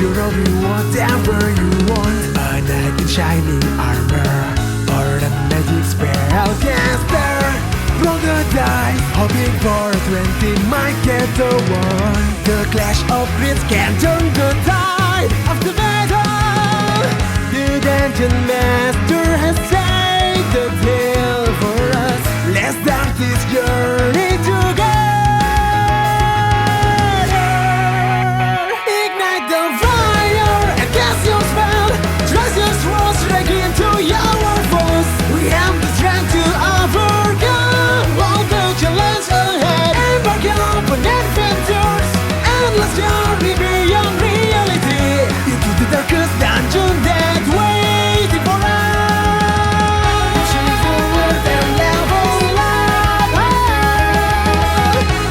You'll be whatever you want. A knight in shining armor, or a magic spell caster. Roll the dice, hoping for a 20 might get the one. The clash of grids can turn the tide of the battle. The dungeon master has saved the tale for us. Let's start this journey together. Ignite the fire and cast your spell. Trust your swords straight into your foes. We have the strength to overcome all the challenges ahead. Embark on adventures, endless journey beyond reality. Into the darkest dungeon that waiting for us. Pushing forward and level up.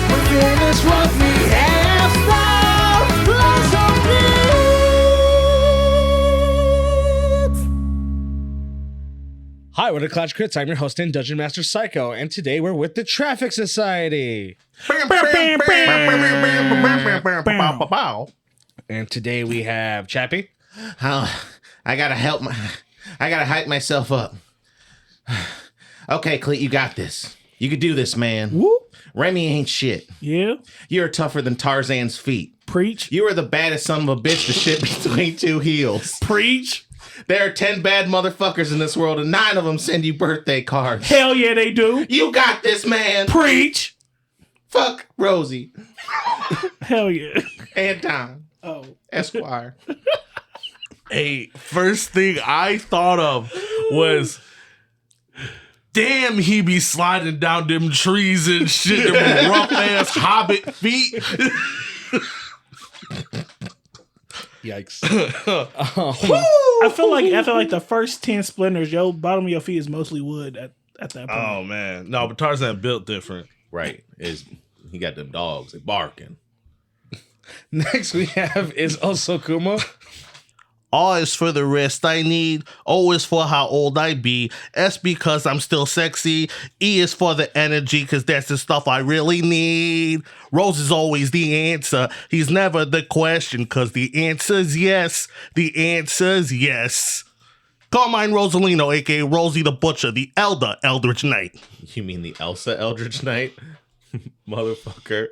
We finish what we have started. Lots of needs. Hi, we're the Clash Crits. I'm your host and Dungeon Master Psycho, and today we're with the Traffic Society. And today we have Chappie. I gotta hype myself up. Okay, Cleet, you got this. You could do this, man. Whoop. Remy ain't shit. Yeah. You're tougher than Tarzan's feet. Preach. You are the baddest son of a bitch to shit between two heels. Preach. There are 10 bad motherfuckers in this world, and 9 of them send you birthday cards. Hell yeah, they do. You got this, man. Preach. Fuck Rosie. Hell yeah. And Don. Oh. Esquire. Hey, first thing I thought of was, damn, he be sliding down them trees and shit, them rough ass hobbit feet. Yikes. I feel like the first 10 splinters, your bottom of your feet is mostly wood at that point. Oh man, no, but Tarzan built different. Right. He got them dogs. They barking. Next we have is Osokuma. R is for the rest I need. O is for how old I be. S because I'm still sexy. E is for the energy because that's the stuff I really need. Rose is always the answer. He's never the question because the answer's yes. The answer's yes. Carmine Rosalino, a.k.a. Rosie the Butcher, the Elder Eldritch Knight. You mean the Elsa Eldritch Knight? Motherfucker.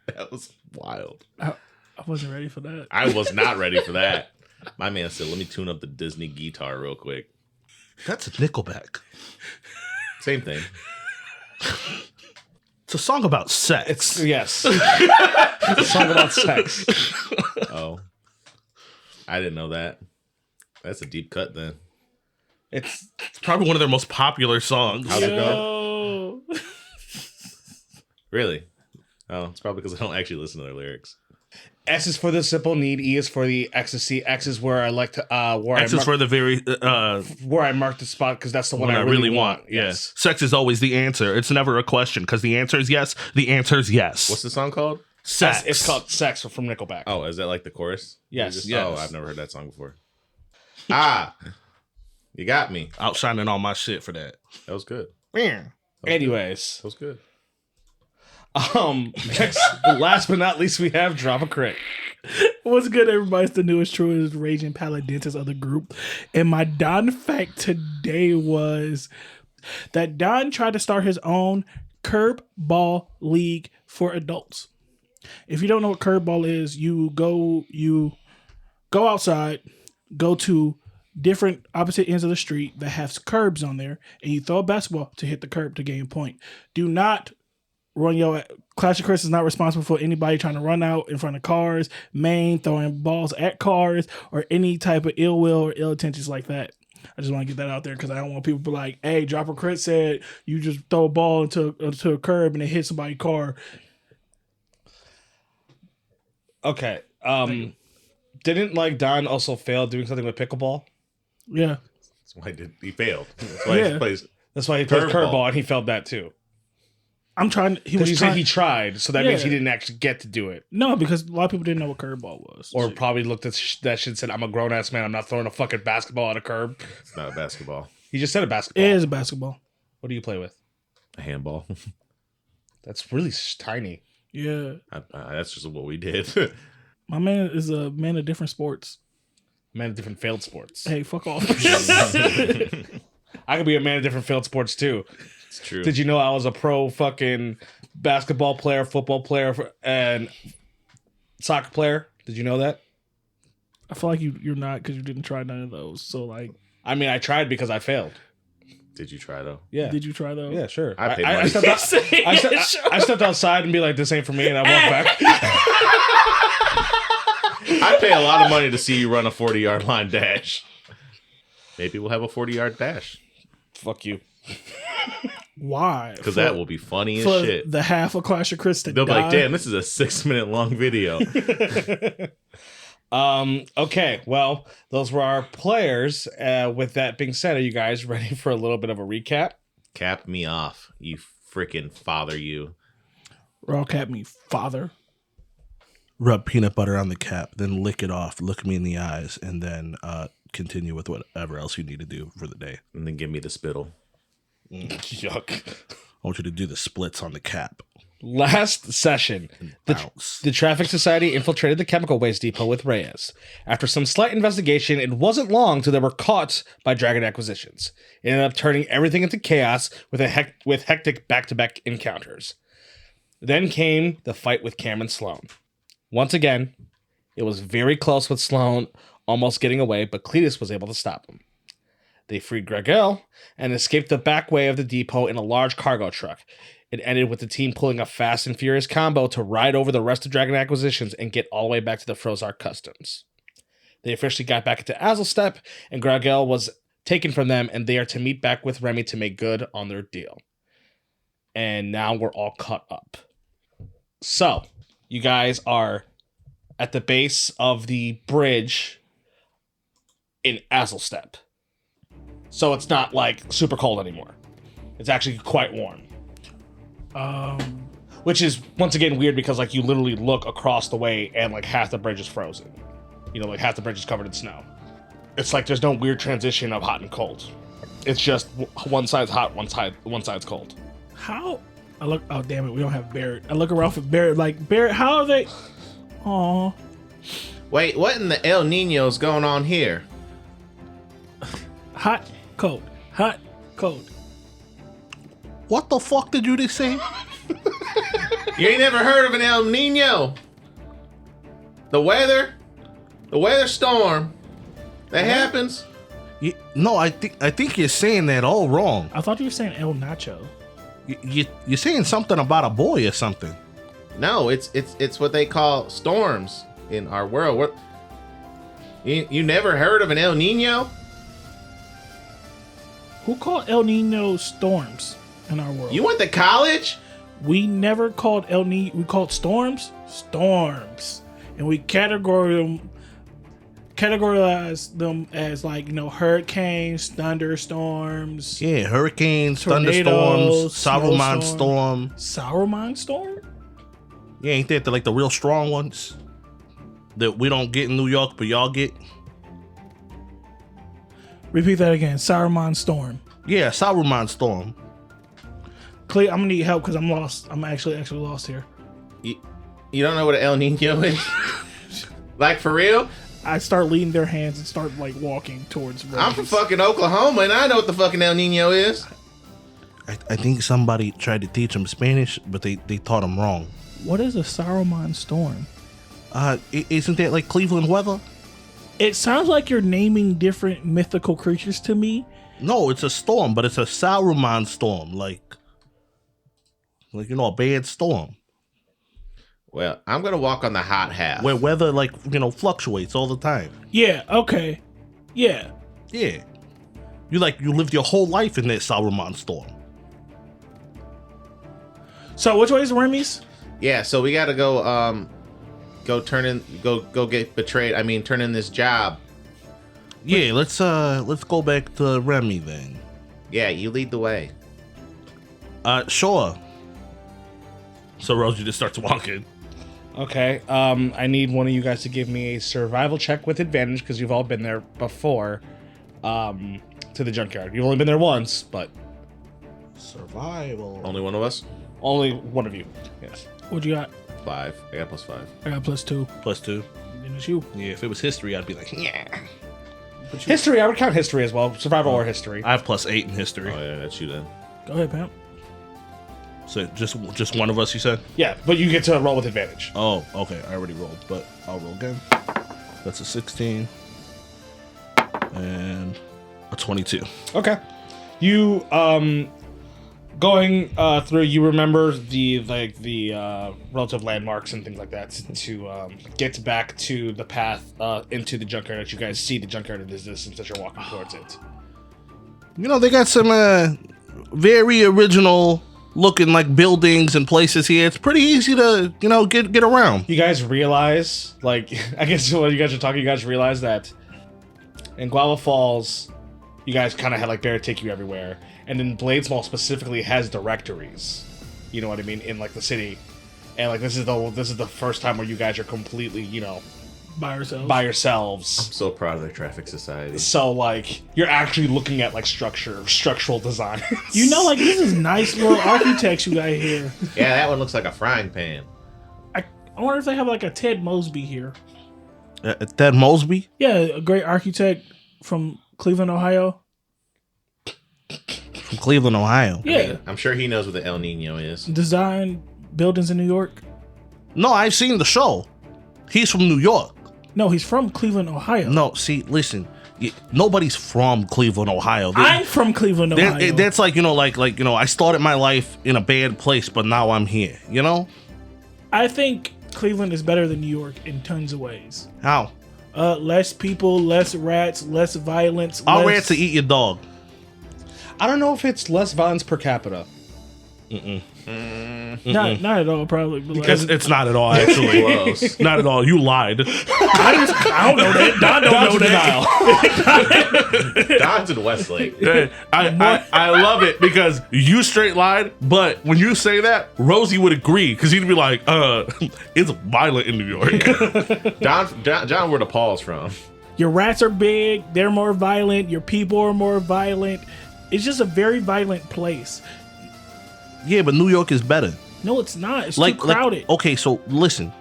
That was wild. I wasn't ready for that. I was not ready for that. My man said, let me tune up the Disney guitar real quick. That's a Nickelback. Same thing. It's a song about sex. Yes. It's a song about sex. Oh. I didn't know that. That's a deep cut then. It's probably one of their most popular songs. How'd it go? Yo. Really? Oh, it's probably because I don't actually listen to their lyrics. S is for the simple need. E is for the ecstasy. X is where I like to X is for the very where I mark the spot because that's the one I I really want. Yes. Yeah. Sex is always the answer. It's never a question because the answer is yes. The answer is yes. What's the song called? Sex? It's called Sex from Nickelback. Oh, is that like the chorus? Yes. Oh, I've never heard that song before. Ah, you got me. Outshining all my shit for that. That was good. Anyways, That was good. next, last but not least, we have Drop a Crit. What's good, everybody? It's the newest, truest, raging paladintus of the group. And my Don fact today was that Don tried to start his own curb ball league for adults. If you don't know what curb ball is, you go outside, go to different opposite ends of the street that have curbs on there, and you throw a basketball to hit the curb to gain point. Do not run your Clash of Chris is not responsible for anybody trying to run out in front of cars, throwing balls at cars, or any type of ill will or ill intentions like that. I just want to get that out there because I don't want people to be like, hey, Drop a Crit said you just throw a ball into a curb and it hit somebody's car. Okay. Didn't like Don also fail doing something with pickleball? Yeah. That's why he failed. That's why he plays. That's why he played Curveball. curveball and he failed that too. I'm trying. He Because was you trying. said he tried, so that means he Yeah. didn't actually get to do it. No, because a lot of people didn't know what curveball was. Or probably looked at that shit and said, I'm a grown ass man. I'm not throwing a fucking basketball at a curb. It's not a basketball. He just said a basketball. it is a basketball. What do you play with? A handball. That's really tiny. Yeah. That's just what we did. My man is a man of different sports. Man of different failed sports. Hey, fuck off. I could be a man of different failed sports too. It's true. Did you know I was a pro fucking basketball player, football player, and soccer player? Did you know that? I feel like you're not because you didn't try none of those. So like, I mean, I tried because I failed. Did you try though? Yeah. did you try those? Yeah, sure. I paid I money. stepped out, I stepped outside and be like, this ain't for me, and I walked back. I pay a lot of money to see you run a 40-yard line dash. Maybe we'll have a 40-yard dash. Fuck you. Why? Because that will be funny as for shit. the half of Clash of Chris to They'll be die. like, damn, this is a 6-minute long video. Okay, well, those were our players. With that being said, are you guys ready for a little bit of a recap? Cap me off, you freaking father, you. Raw cap me, father. Rub peanut butter on the cap, then lick it off, look me in the eyes, and then continue with whatever else you need to do for the day. And then give me the spittle. Yuck. I want you to do the splits on the cap. Last session, Bounce. the Traffic Society infiltrated the chemical waste depot with Reyes. After some slight investigation, it wasn't long till they were caught by Dragon Acquisitions. It ended up turning everything into chaos with hectic back-to-back encounters. Then came the fight with Cam and Sloan. Once again, it was very close with Sloan almost getting away, but Cleatus was able to stop him. They freed Gregel and escaped the back way of the depot in a large cargo truck. It ended with the team pulling a fast and furious combo to ride over the rest of Dragon Acquisitions and get all the way back to the Frozar Customs. They officially got back into Azelstep, and Gregel was taken from them, and they are to meet back with Remy to make good on their deal. And now we're all caught up. So, you guys are at the base of the bridge in Azelstep. So it's not like super cold anymore. It's actually quite warm. Which is once again weird because like you literally look across the way and like half the bridge is frozen. You know, like half the bridge is covered in snow. It's like there's no weird transition of hot and cold. It's just one side's hot, one side's cold. How? I look. Oh damn it! We don't have Barrett. I look around for Barrett. Like Barrett, how are they? Aw. Wait, what in the El Nino's going on here? Hot, cold. Hot, cold. What the fuck did you just say? You ain't never heard of an El Nino? The weather storm that happens. No, I think you're saying that all wrong. I thought you were saying El Nacho. You're saying something about a boy or something. No, it's what they call storms in our world. What? You never heard of an El Nino? Who called El Nino storms in our world? You went to college? We never called El Nino. We called storms, and we categorized them as like hurricanes, thunderstorms. Yeah, hurricanes, Tornadoes, thunderstorms, Saruman snowstorm. storm. Saruman storm? Yeah, ain't that the real strong ones that we don't get in New York, but y'all get? Repeat that again. Saruman storm. Yeah, Saruman storm. Clay, I'm gonna need help because I'm lost. I'm actually lost here. You don't know what an El Nino is? Like for real? I start leading their hands and start like walking towards. I'm from fucking Oklahoma and I know what the fucking El Nino is. I think somebody tried to teach them Spanish, but they taught them wrong. What is a Saruman storm? Isn't that like Cleveland weather? It sounds like you're naming different mythical creatures to me. No, it's a storm, but it's a Saruman storm, like a bad storm Well, I'm gonna walk on the hot half. where weather fluctuates all the time. Yeah. Okay. Yeah. Yeah, you lived your whole life in that Saruman storm. So which way is Remy's? Yeah, so we gotta go get betrayed. I mean, turn in this job. Yeah, let's go back to Remy then. Yeah, you lead the way. Sure. So Rosie just starts walking. Okay, I need one of you guys to give me a survival check with advantage because you've all been there before. To the junkyard. You've only been there once, but Survival. Only one of us? only one of you. Yes. What you got? 5. I got +5. I got +2. +2. Then it's you. Yeah, if it was history, I'd be like, yeah. History, I would count history as well. Survival or history. I have +8 in history. Oh yeah, that's you then. Go ahead, Pam. So just one of us, you said? Yeah, but you get to roll with advantage. Oh, okay. I already rolled, but I'll roll again. That's a 16 and a 22. Okay. You going through, you remember the relative landmarks and things like that to get back to the path into the junkyard that you guys see the junkyard in the distance as you're walking towards it. You know, they got some very original looking like buildings and places here. It's pretty easy to, you know, get around. You guys realize, like, I guess while you guys are talking, you guys realize that in Guava Falls, you guys kind of had like Bear take you everywhere, and then Bladesmall specifically has directories. You know what I mean, in like the city, and like this is the first time where you guys are completely, you know, By ourselves. by yourselves. So proud of their traffic society. So like you're actually looking at like structural design. You know, like this is nice little architects you got here. Yeah, that one looks like a frying pan. I wonder if they have like a Ted Mosby here. Ted Mosby? Yeah, a great architect from Cleveland, Ohio. From Cleveland, Ohio. Yeah, I'm sure he knows what the El Nino is. design buildings in New York. No, I've seen the show. He's from New York. No, he's from Cleveland, Ohio. No, see, listen. Nobody's from Cleveland, Ohio. I'm from Cleveland, Ohio. That's like, you know, like you know, I started my life in a bad place, but now I'm here, you know? I think Cleveland is better than New York in tons of ways. How? Less people, less rats, less violence. I'll less... rat to eat your dog. I don't know if it's less violence per capita. Not at all, probably. But Because it's not at all, actually. Close. Not at all. You lied. I don't know that. Don don't know that. Don's in Westlake. I love it because you straight lied, but when you say that, Rosie would agree because he'd be like, it's violent in New York. John, where the Paul's from? Your rats are big. They're more violent. Your people are more violent. It's just a very violent place. Yeah, but New York is better. No, it's not. It's too crowded. Okay, so listen.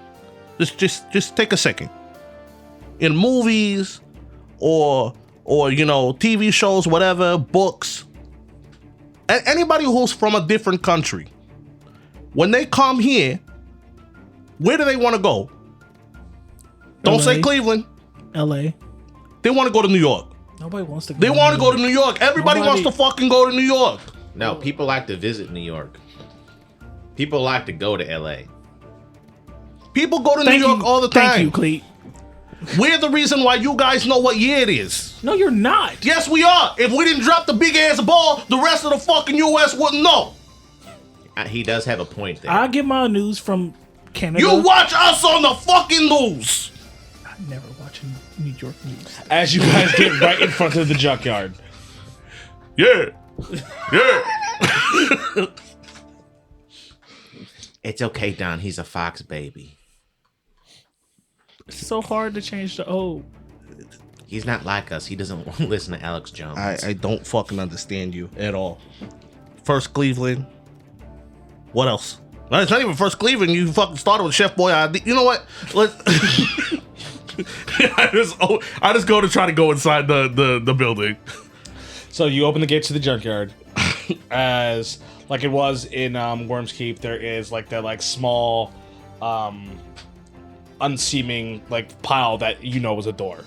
Just take a second. In movies or you know, TV shows, whatever, books, anybody who's from a different country, when they come here, where do they want to go? Don't LA. say Cleveland. L.A. They want to go to New York. Nobody wants to go. They want to go to New York. Everybody Nobody- wants to fucking go to New York. No, people like to visit New York. People like to go to LA. People go to New York all the time. Thank you, Cleet. We're the reason why you guys know what year it is. No, you're not. Yes, we are. If we didn't drop the big ass ball, the rest of the fucking U.S. wouldn't know. He does have a point there. I get my news from Canada. You watch us on the fucking news. I'm never watching New York news. As you guys get right in front of the junkyard. Yeah. Yeah. It's okay, Don. He's a Fox baby. It's so hard to change the O. He's not like us. He doesn't listen to Alex Jones. I don't fucking understand you at all. First Cleveland. What else? No, it's not even first Cleveland. You fucking started with Chef Boyardee. You know what? I just go to try to go inside the building. So you open the gates to the junkyard. As like it was in Worms Keep, there is like that like small unseeming like pile that you know was a door.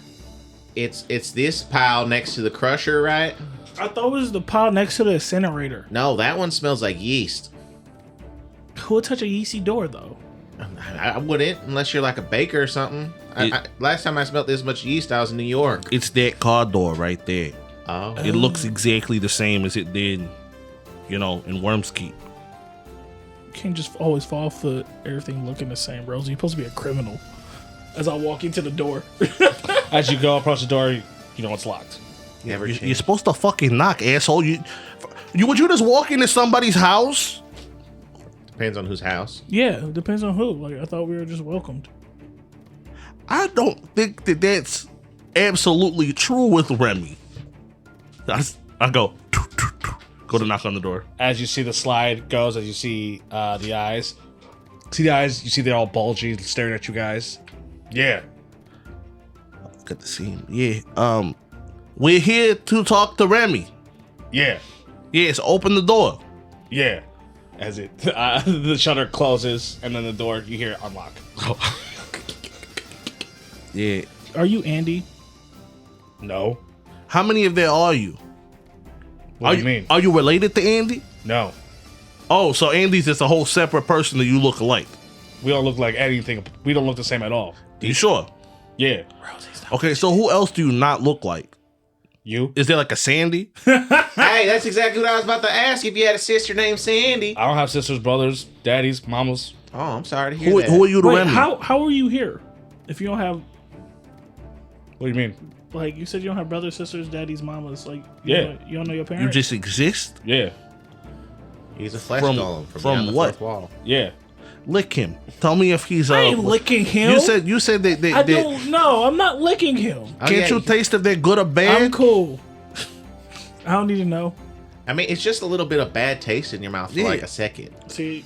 It's this pile next to the crusher, right? I thought it was the pile next to the incinerator. No, that one smells like yeast. Who would touch a yeasty door, though? I wouldn't unless you're like a baker or something. Last time I smelled this much yeast, I was in New York. It's that car door right there. Oh, It looks exactly the same as it did, you know, in Worms Keep. You can't just always fall for everything looking the same, Rosie. You're supposed to be a criminal. As I walk into the door. As you go across the door, you know it's locked. never You're changed. supposed to fucking knock, asshole. Would you just walk into somebody's house? Depends on whose house. Yeah, it depends on who. Like, I thought we were just welcomed. I don't think that's absolutely true with Remy. I go to knock on the door. As you see the slide goes, as you see the eyes, See the eyes? You see they're all bulgy, staring at you guys. Yeah. Good to see him. Yeah. We're here to talk to Remy. Yeah. Yes, open the door. Yeah. As it the shutter closes and then the door you hear it unlock. Yeah. Are you Andy? No. How many of there are you? What do you mean? Are you related to Andy? No. Oh, so Andy's just a whole separate person that you look alike. We don't look like anything. We don't look the same at all. You sure? Yeah. Okay, so who else do you not look like? You? Is there like a Sandy? Hey, that's exactly what I was about to ask. If you had a sister named Sandy. I don't have sisters, brothers, daddies, mamas. Oh, I'm sorry to hear Who, that. who are you to Wait, Remy? how are you here? If you don't have, What do you mean? like, you said you don't have brothers, sisters, daddies, mamas. Like, Yeah. you don't know your You parents. just exist? Yeah. He's a flesh From- golem from beyond the what? fourth wall. Yeah. Lick him. Tell me if he's I ain't licking him. You said that I don't know. I'm not licking him. Oh, can't yeah, you taste if they're good or bad? I'm cool. I don't need to know. I mean, it's just a little bit of bad taste in your mouth for Yeah. like a second. See,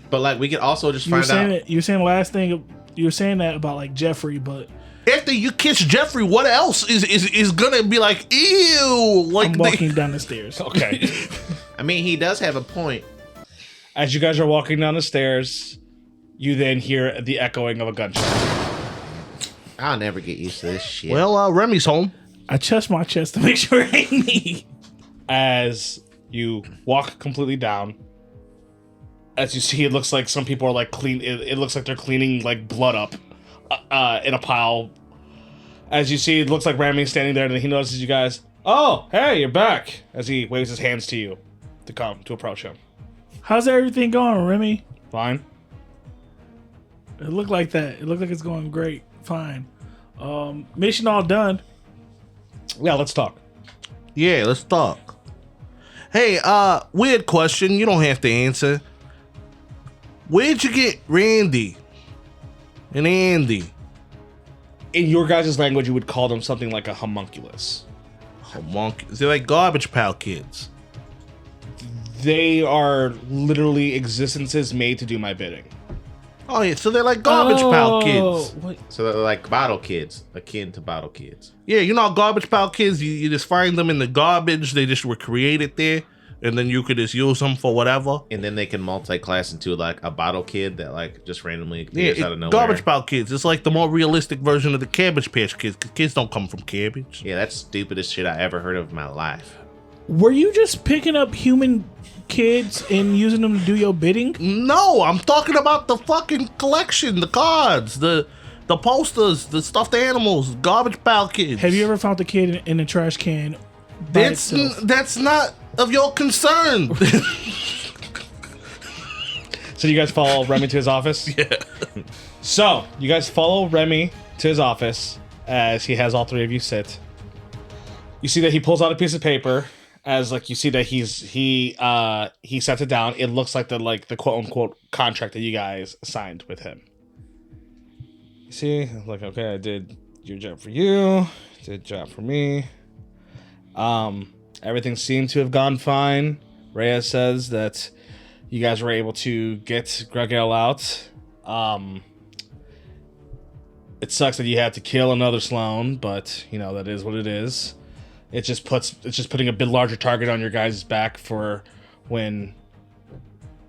But like, we could also just you were find saying out. it. You were saying the last thing. You were saying that about like Jeffrey, but After you kiss Jeffrey, what else is gonna be like, ew? Like I'm they- walking down the stairs. Okay. I mean, he does have a point. As you guys are walking down the stairs, you then hear the echoing of a gunshot. I'll never get used to this shit. Well, Remy's home. I chest my chest to make sure it ain't me. As you walk completely down, as you see, it looks like some people are like clean. It looks like they're cleaning like blood up in a pile. As you see, it looks like Remy's standing there, and he notices you guys. Oh, hey, you're back! As he waves his hands to you to approach him. How's everything going, Remy? Fine. It looked like that. It looked like it's going great. Fine. Mission all done. Yeah, let's talk. Yeah, let's talk. Hey, weird question. You don't have to answer. Where'd you get Randy and Andy? In your guys' language, you would call them something like a homunculus. Homunculus. They're like Garbage Pail Kids. They are literally existences made to do my bidding. Oh yeah, so they're like Garbage Pail Kids. What? So they're like bottle kids, akin to bottle kids. Yeah, you know how Garbage Pail Kids, you just find them in the garbage. They just were created there, and then you could just use them for whatever. And then they can multi-class into like a bottle kid that like just randomly Yeah, appears out of nowhere. Garbage Pail Kids. It's like the more realistic version of the Cabbage Patch Kids. 'Cause kids don't come from cabbage. Yeah, that's stupidest shit I ever heard of in my life. Were you just picking up human kids and using them to do your bidding? No, I'm talking about the fucking collection, the cards, the posters, the stuffed animals, Garbage Pail Kids. Have you ever found the kid in a trash can? By itself? That's not of your concern. So you guys follow Remy to his office? Yeah. So you guys follow Remy to his office as he has all three of you sit. You see that he pulls out a piece of paper. As like you see that he sets it down. It looks like the quote unquote contract that you guys signed with him. You see, like, okay, I did your job for you, did job for me. Everything seemed to have gone fine. Reyes says that you guys were able to get Gregel out. It sucks that you had to kill another Sloan, but you know that is what it is. It's just putting a bit larger target on your guys' back for when,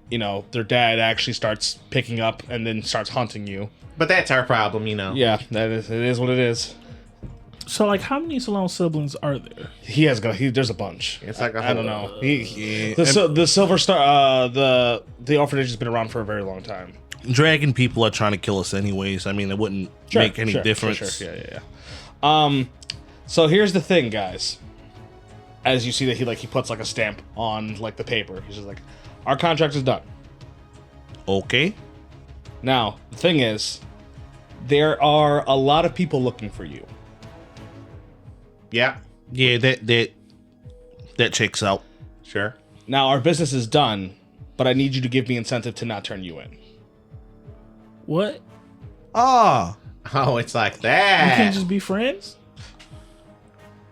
you know, their dad actually starts picking up and then starts hunting you. But that's our problem, you know. Yeah, it is what it is. So, like, how many Salon siblings are there? There's a bunch. It's like a I don't whole- know. The Silver Star, the orphanage has been around for a very long time. Dragon people are trying to kill us anyways. I mean, it wouldn't make any difference. Sure. Yeah. So here's the thing, guys. As you see that he puts like a stamp on like the paper. He's just like, our contract is done. Okay. Now, the thing is, there are a lot of people looking for you. Yeah, Yeah, that checks out. sure. Now, our business is done, but I need you to give me incentive to not turn you in. What? Ah, Oh, it's like You that. can't just be friends?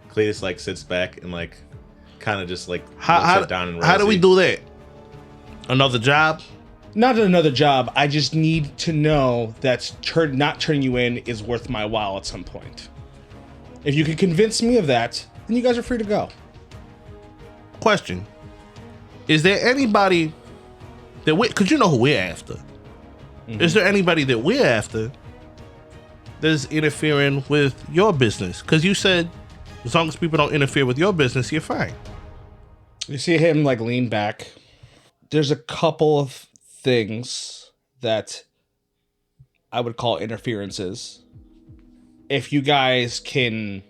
Cleatus like sits back and like kind of just like how looks at Don and how do we Rosie. do that? Another job? Not another job. I just need to know that not turning you in is worth my while at some point. If you can convince me of that, then you guys are free to go. Question. Is there anybody that because you know who we're after. Mm-hmm. Is there anybody that we're after that's interfering with your business? Because you said as long as people don't interfere with your business, you're fine. You see him like lean back. There's a couple of things that I would call interferences. If you guys can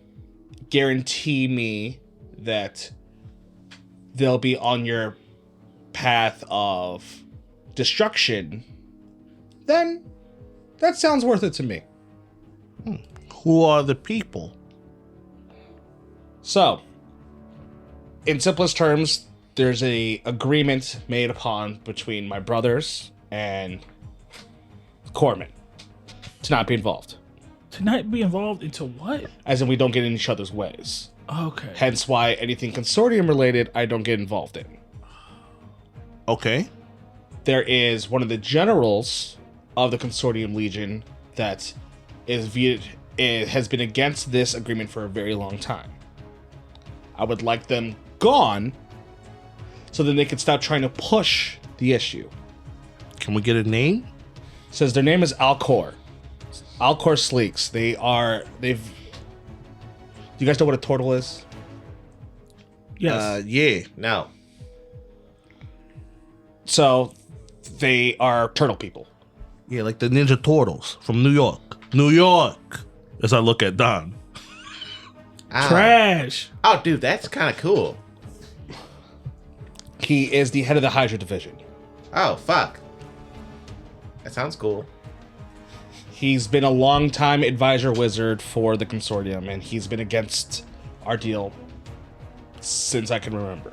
guarantee me that they'll be on your path of destruction, then that sounds worth it to me. Who are the people? So, in simplest terms, there's a agreement made upon between my brothers and Corman to not be involved. To not be involved into what? As in, we don't get in each other's ways. Okay. Hence why anything consortium related, I don't get involved in. Okay. There is one of the generals of the Consortium Legion that has been against this agreement for a very long time. I would like them gone so that they can stop trying to push the issue. Can we get a name? Says their name is Alcor. Alcor Sleeks. Do you guys know what a turtle is? Yes. Yeah. No. So they are turtle people. Yeah, like the Ninja Turtles from New York. New York. As I look at Don. Trash. Oh, dude, that's kind of cool. He is the head of the Hydra division. Oh, fuck. That sounds cool. He's been a long-time advisor wizard for the Consortium, and he's been against our deal since I can remember.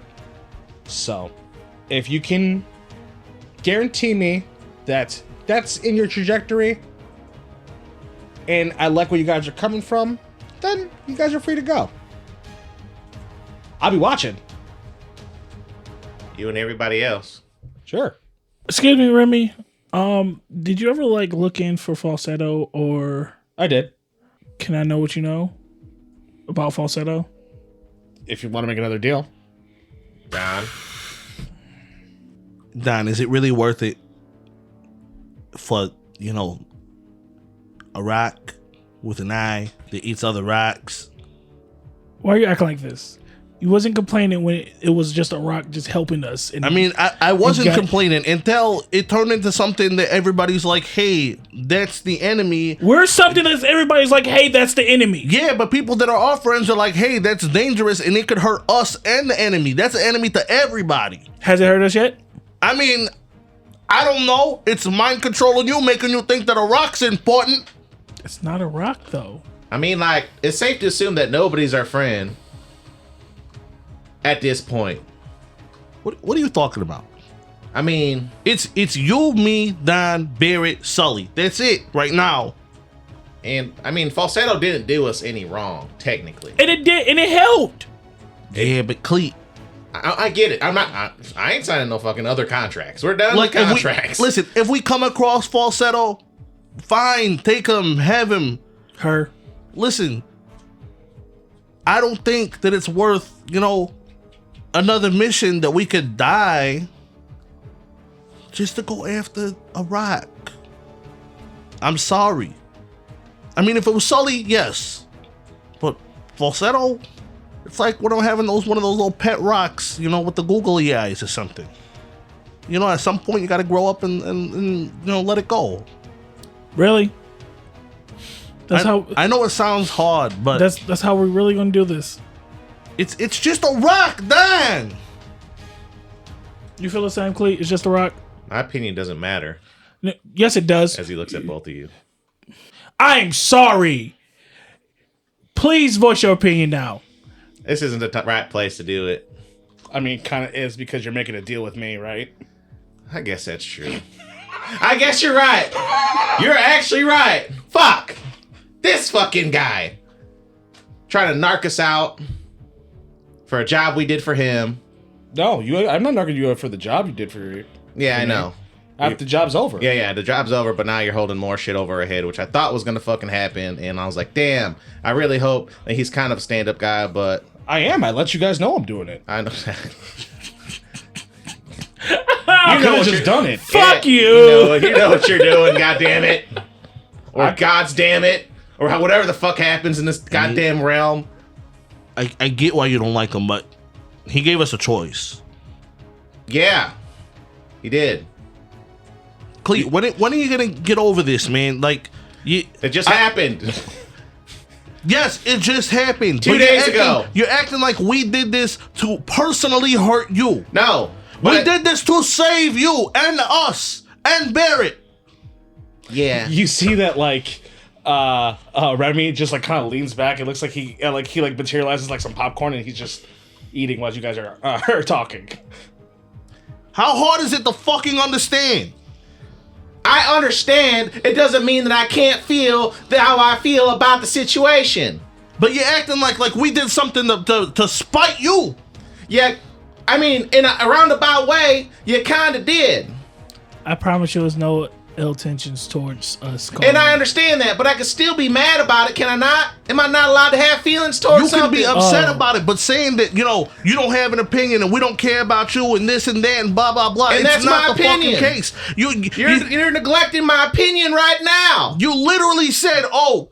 So, if you can guarantee me that that's in your trajectory, and I like where you guys are coming from, then you guys are free to go. I'll be watching. You and everybody else. Sure. Excuse me, Remy. Did you ever like look in for falsetto, or I did. can I know what you know about falsetto? If you want to make another deal. Don, is it really worth it for, a rock with an eye that eats other rocks? Why are you acting like this? You wasn't complaining when it was just a rock just helping us. And I mean, I wasn't complaining until it turned into something that everybody's like, hey, that's the enemy. we're something that everybody's like, hey, that's the enemy. Yeah, but people that are our friends are like, hey, that's dangerous and it could hurt us and the enemy. That's an enemy to everybody. Has it hurt us yet? I mean, I don't know. It's mind controlling you, making you think that a rock's important. It's not a rock, though. I mean, like, it's safe to assume that nobody's our friend at this point. What are you talking about? I mean, It's you, me, Don, Barrett, Sully. That's it right now. and I mean, falsetto didn't do us any wrong, technically. And it did, and it helped. Yeah, but Cleet. I get it. I ain't signing no fucking other contracts. We're done with If contracts. if we come across falsetto, fine, take him, have him. Her. Listen, I don't think that it's worth, another mission that we could die just to go after a rock. I'm sorry. I mean, if it was Sully, yes. But falsetto, it's like we're not having one of those little pet rocks, with the googly eyes or something. At some point you got to grow up and let it go. Really? I know it sounds hard, but that's how we're really gonna do this. it's just a rock, Dan. You feel the same, Cleet? It's just a rock. My opinion doesn't matter. Yes, it does. As he looks at both of you. I'm sorry. Please voice your opinion now. This isn't the right place to do it. I mean, kind of is because you're making a deal with me, right? I guess that's true. I guess you're right. You're actually right. Fuck. This fucking guy. Trying to narc us out for a job we did for him. No, I'm not knocking you out for the job you did for Yeah, I know. After the job's over. Yeah, the job's over, but now you're holding more shit over her head, which I thought was gonna fucking happen, and I was like, damn, I really hope that he's kind of a stand-up guy, but I am. I let you guys know I'm doing it. I know. You could have just done it. Fuck you. You know what you're doing, goddammit. Or God's damn it. Or whatever the fuck happens in this goddamn realm. I get why you don't like him, but he gave us a choice. Yeah. He did. Cleet, when are you gonna get over this, man? Like, It just happened. Yes, it just happened. 2 but days ago. You're acting like we did this to personally hurt you. No. We But did this to save you and us and Barrett. yeah. You see that like Remy just like kind of leans back. It looks like he materializes like some popcorn and he's just eating while you guys are talking. How hard is it to fucking understand? I understand. It doesn't mean that I can't feel how I feel about the situation. But you're acting like we did something to spite you. Yeah. I mean, in a roundabout way, you kind of did. I promise you, there's no ill intentions towards us. And I understand that, but I can still be mad about it, can I not? Am I not allowed to have feelings towards You can something? be upset about it, but saying that, you don't have an opinion and we don't care about you and this and that and blah, blah, blah. And it's that's not my the opinion. fucking case. You're neglecting my opinion right now. You literally said, oh,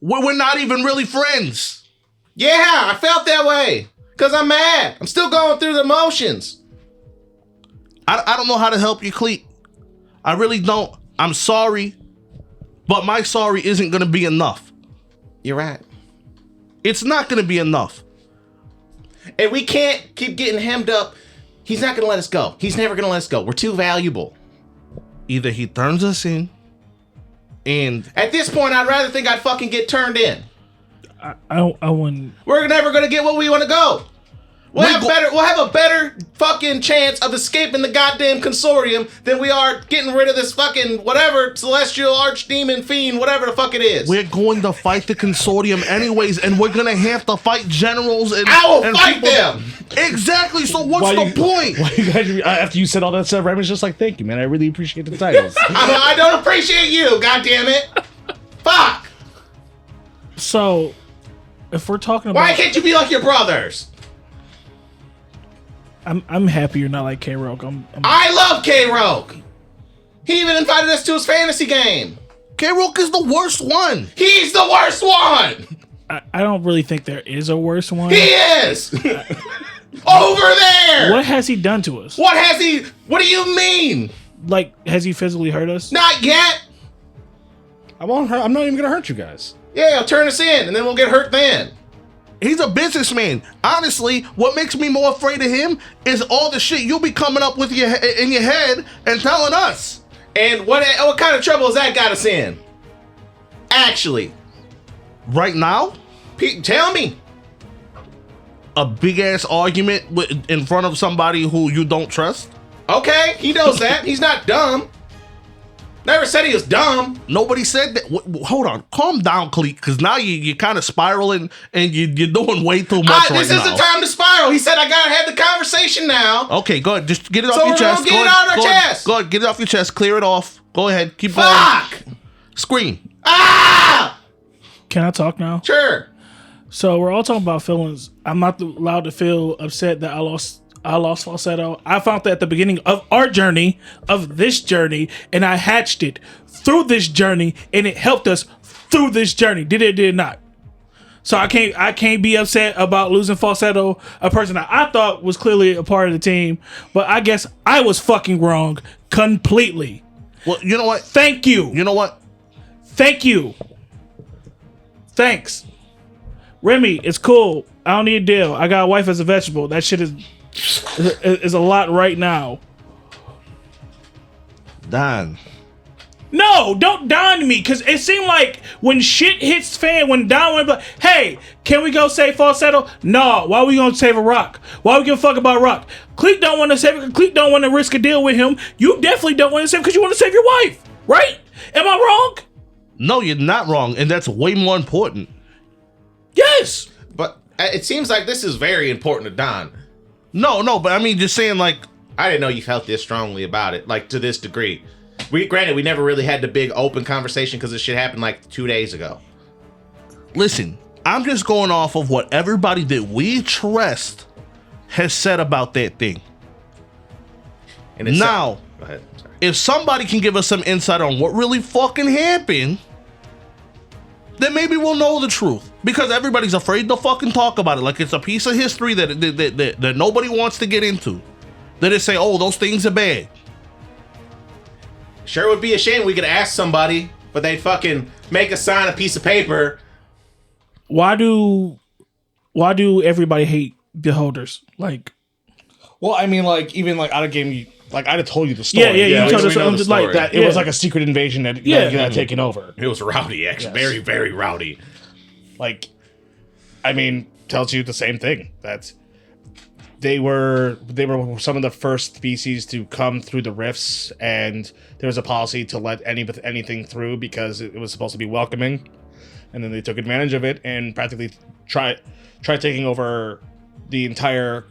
we're not even really friends. Yeah, I felt that way. Because I'm mad. I'm still going through the emotions. I don't know how to help you, Cleet. I really don't. I'm sorry, but my sorry isn't going to be enough. You're right. It's not going to be enough. And we can't keep getting hemmed up. He's not going to let us go. He's never going to let us go. We're too valuable. Either he turns us in, and At this point, I'd rather think I'd fucking get turned in. I wouldn't. We're never going to get where we want to go. We'll have a better fucking chance of escaping the goddamn consortium than we are getting rid of this fucking whatever celestial archdemon fiend, whatever the fuck it is. we're going to fight the consortium anyways, and we're going to have to fight generals and I will and fight people- them. Exactly. So what's the point? Why you guys, after you said all that stuff, Remy's just like, thank you, man. I really appreciate the titles. I don't appreciate you, goddammit. Fuck. So, if we're talking about, Why can't you be like your brothers? I'm happy you're not like K-Rock. I love K-Roke. He even invited us to his fantasy game. K-Rock is the worst one. He's the worst one. I don't really think there is a worse one. He is. Over there. What has he done to us? What has he? What do you mean? Like, has he physically hurt us? Not yet. I'm not even gonna hurt you guys. Yeah, he'll turn us in, and then we'll get hurt then. He's a businessman. Honestly, what makes me more afraid of him is all the shit you'll be coming up with in your head and telling us. And what kind of trouble has that got us in? Actually, Right now, Pete, tell me. a big ass argument in front of somebody who you don't trust. Okay, he knows that. He's not dumb. Never said he was dumb. Nobody said that. Hold on, calm down, Cleet, because now you're kind of spiraling and you're doing way too much This right is now. the time to spiral. He said I gotta have the conversation now. Okay, go ahead. Just get it So off your we're gonna chest. get it out of our chest. Go ahead, get it off your chest. Clear it off. Go ahead. Keep Fuck! going. Scream. Ah! Can I talk now? Sure. So we're all talking about feelings. I'm not allowed to feel upset that I lost falsetto. I found that at the beginning of our journey, of this journey, and I hatched it through this journey, and it helped us through this journey. Did it? Did it not? So I can't be upset about losing falsetto, a person that I thought was clearly a part of the team, but I guess I was fucking wrong completely. Well, you know what? Thank you. You know what? Thank you. Thanks. Remy, it's cool. I don't need a deal. I got a wife as a vegetable. That shit is a lot right now. Don. No, don't Don me, because it seemed like when shit hits fan, when Don went like, hey, can we go save falsetto? No, why we gonna save a rock? Why we give a fuck about rock? Cleek don't want to save it. Cleek don't want to risk a deal with him. You definitely don't want to save because you want to save your wife, right? Am I wrong? No, you're not wrong, and that's way more important. Yes. But it seems like this is very important to Don. No, but I mean, just saying, like, I didn't know you felt this strongly about it, like to this degree. We never really had the big open conversation because this shit happened like 2 days ago. Listen, I'm just going off of what everybody that we trust has said about that thing. And it's Now, go ahead. Sorry. if somebody can give us some insight on what really fucking happened, then maybe we'll know the truth. Because everybody's afraid to fucking talk about it. Like it's a piece of history that nobody wants to get into. They just say, oh, those things are bad. Sure would be a shame we could ask somebody, but they'd fucking make us sign a piece of paper. Why do everybody hate beholders? Like, Well, I mean, like even like out of game, like I'd have told you the story. you told we us know I'm the just like story. That it was like a secret invasion that got taken over. It was rowdy, actually. Yes. Very, very rowdy. Like, I mean, tells you the same thing. That they were some of the first species to come through the rifts, and there was a policy to let anything through because it was supposed to be welcoming, and then they took advantage of it and practically tried taking over the entire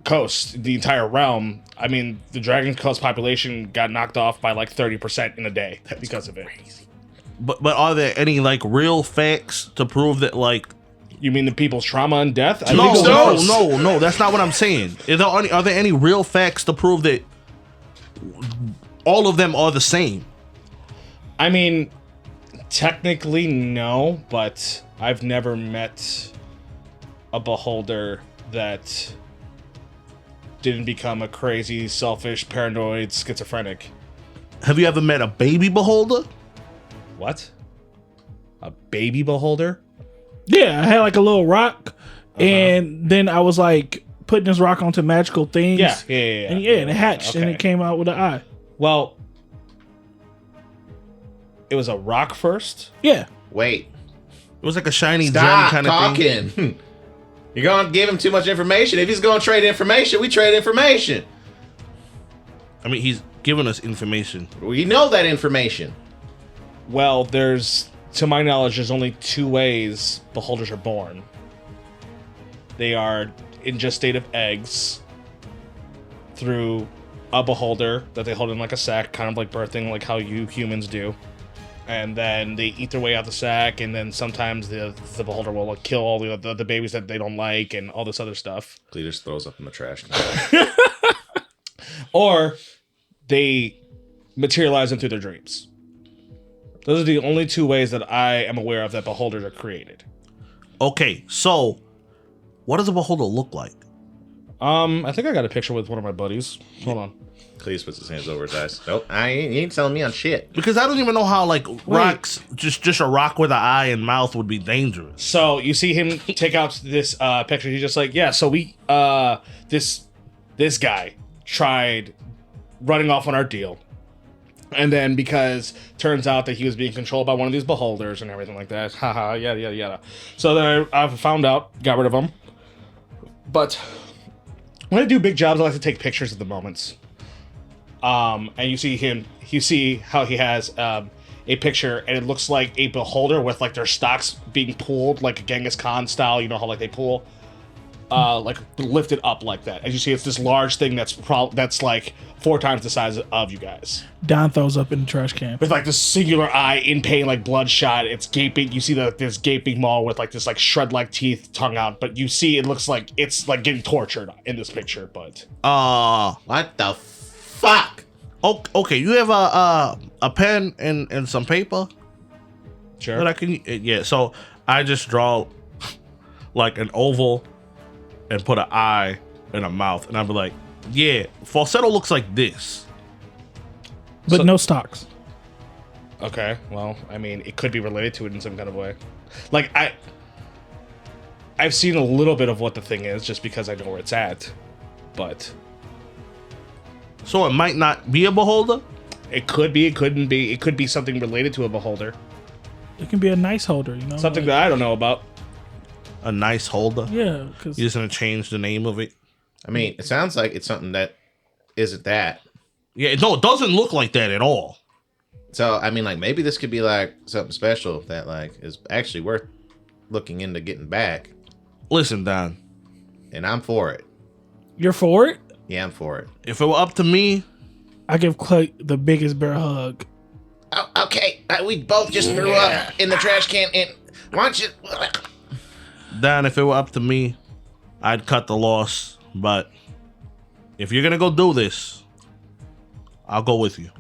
coast, the entire realm. I mean, the Dragon Coast population got knocked off by like 30% in a day because of it. But are there any like real facts to prove that like You mean the people's trauma and death? I no, think those- no, that's not what I'm saying. Are there any real facts to prove that all of them are the same? I mean, technically no, but I've never met a beholder that didn't become a crazy, selfish, paranoid, schizophrenic. Have you ever met a baby beholder? What? A baby beholder? yeah, I had like a little rock, and then I was like putting this rock onto magical things. Yeah. And and it hatched and Okay. it came out with an eye. Well, it was a rock first. Yeah. Wait. It was like a shiny Stop gem kind of thing. talking. You're going to give him too much information. If he's going to trade information, we trade information. I mean, he's giving us information. We know that information. Well, to my knowledge, there's only two ways beholders are born. They are in just state of eggs through a beholder that they hold in like a sack, kind of like birthing, like how you humans do. And then they eat their way out the sack, and then sometimes the beholder will like, kill all the babies that they don't like and all this other stuff. Cleatus throws up in the trash. Or they materialize them through their dreams. Those are the only two ways that I am aware of that beholders are created. Okay, so what does a beholder look like? I think I got a picture with one of my buddies. Hold on. Cleatus puts his hands over his eyes. Nope, you ain't telling me on shit. Because I don't even know how like rocks, just a rock with an eye and mouth would be dangerous. So you see him take out this picture. He's just like, yeah. So we this guy tried running off on our deal, and then because turns out that he was being controlled by one of these beholders and everything like that. Haha, yada yada yada. So then I found out, got rid of him. But when I do big jobs, I like to take pictures of the moments. And you see how he has a picture, and it looks like a beholder with like their stocks being pulled like a Genghis Khan style. You know how like they pull, like lifted up like that. As you see, it's this large thing that's like 4 times the size of you guys, Don throws up in the trash can. with like this singular eye in pain, like bloodshot. It's gaping. You see this gaping maw with like this like shred like teeth, tongue out. But you see, it looks like it's like getting tortured in this picture. But What the fuck? Okay, you have a pen and some paper sure. that I can. Yeah, so I just draw like an oval and put an eye and a mouth, and I'd be like, yeah, falsetto looks like this. But So- no stocks. Okay, well, I mean, it could be related to it in some kind of way. Like, I've seen a little bit of what the thing is just because I know where it's at, but So it might not be a beholder. it could be, it couldn't be. It could be something related to a beholder. It can be a nice holder, you know? Something that I don't know about. A nice holder. Yeah, because You're just gonna change the name of it. I mean, it sounds like it's something that isn't that. Yeah, no, it doesn't look like that at all. So, I mean, like, maybe this could be, like, something special that, like, is actually worth looking into getting back. Listen, Don. And I'm for it. you're for it? Yeah, I'm for it. If it were up to me, I give Clay the biggest bear hug. Oh, okay. We both just threw up in the trash can. And why don't you? Dan, if it were up to me, I'd cut the loss. But if you're gonna go do this, I'll go with you.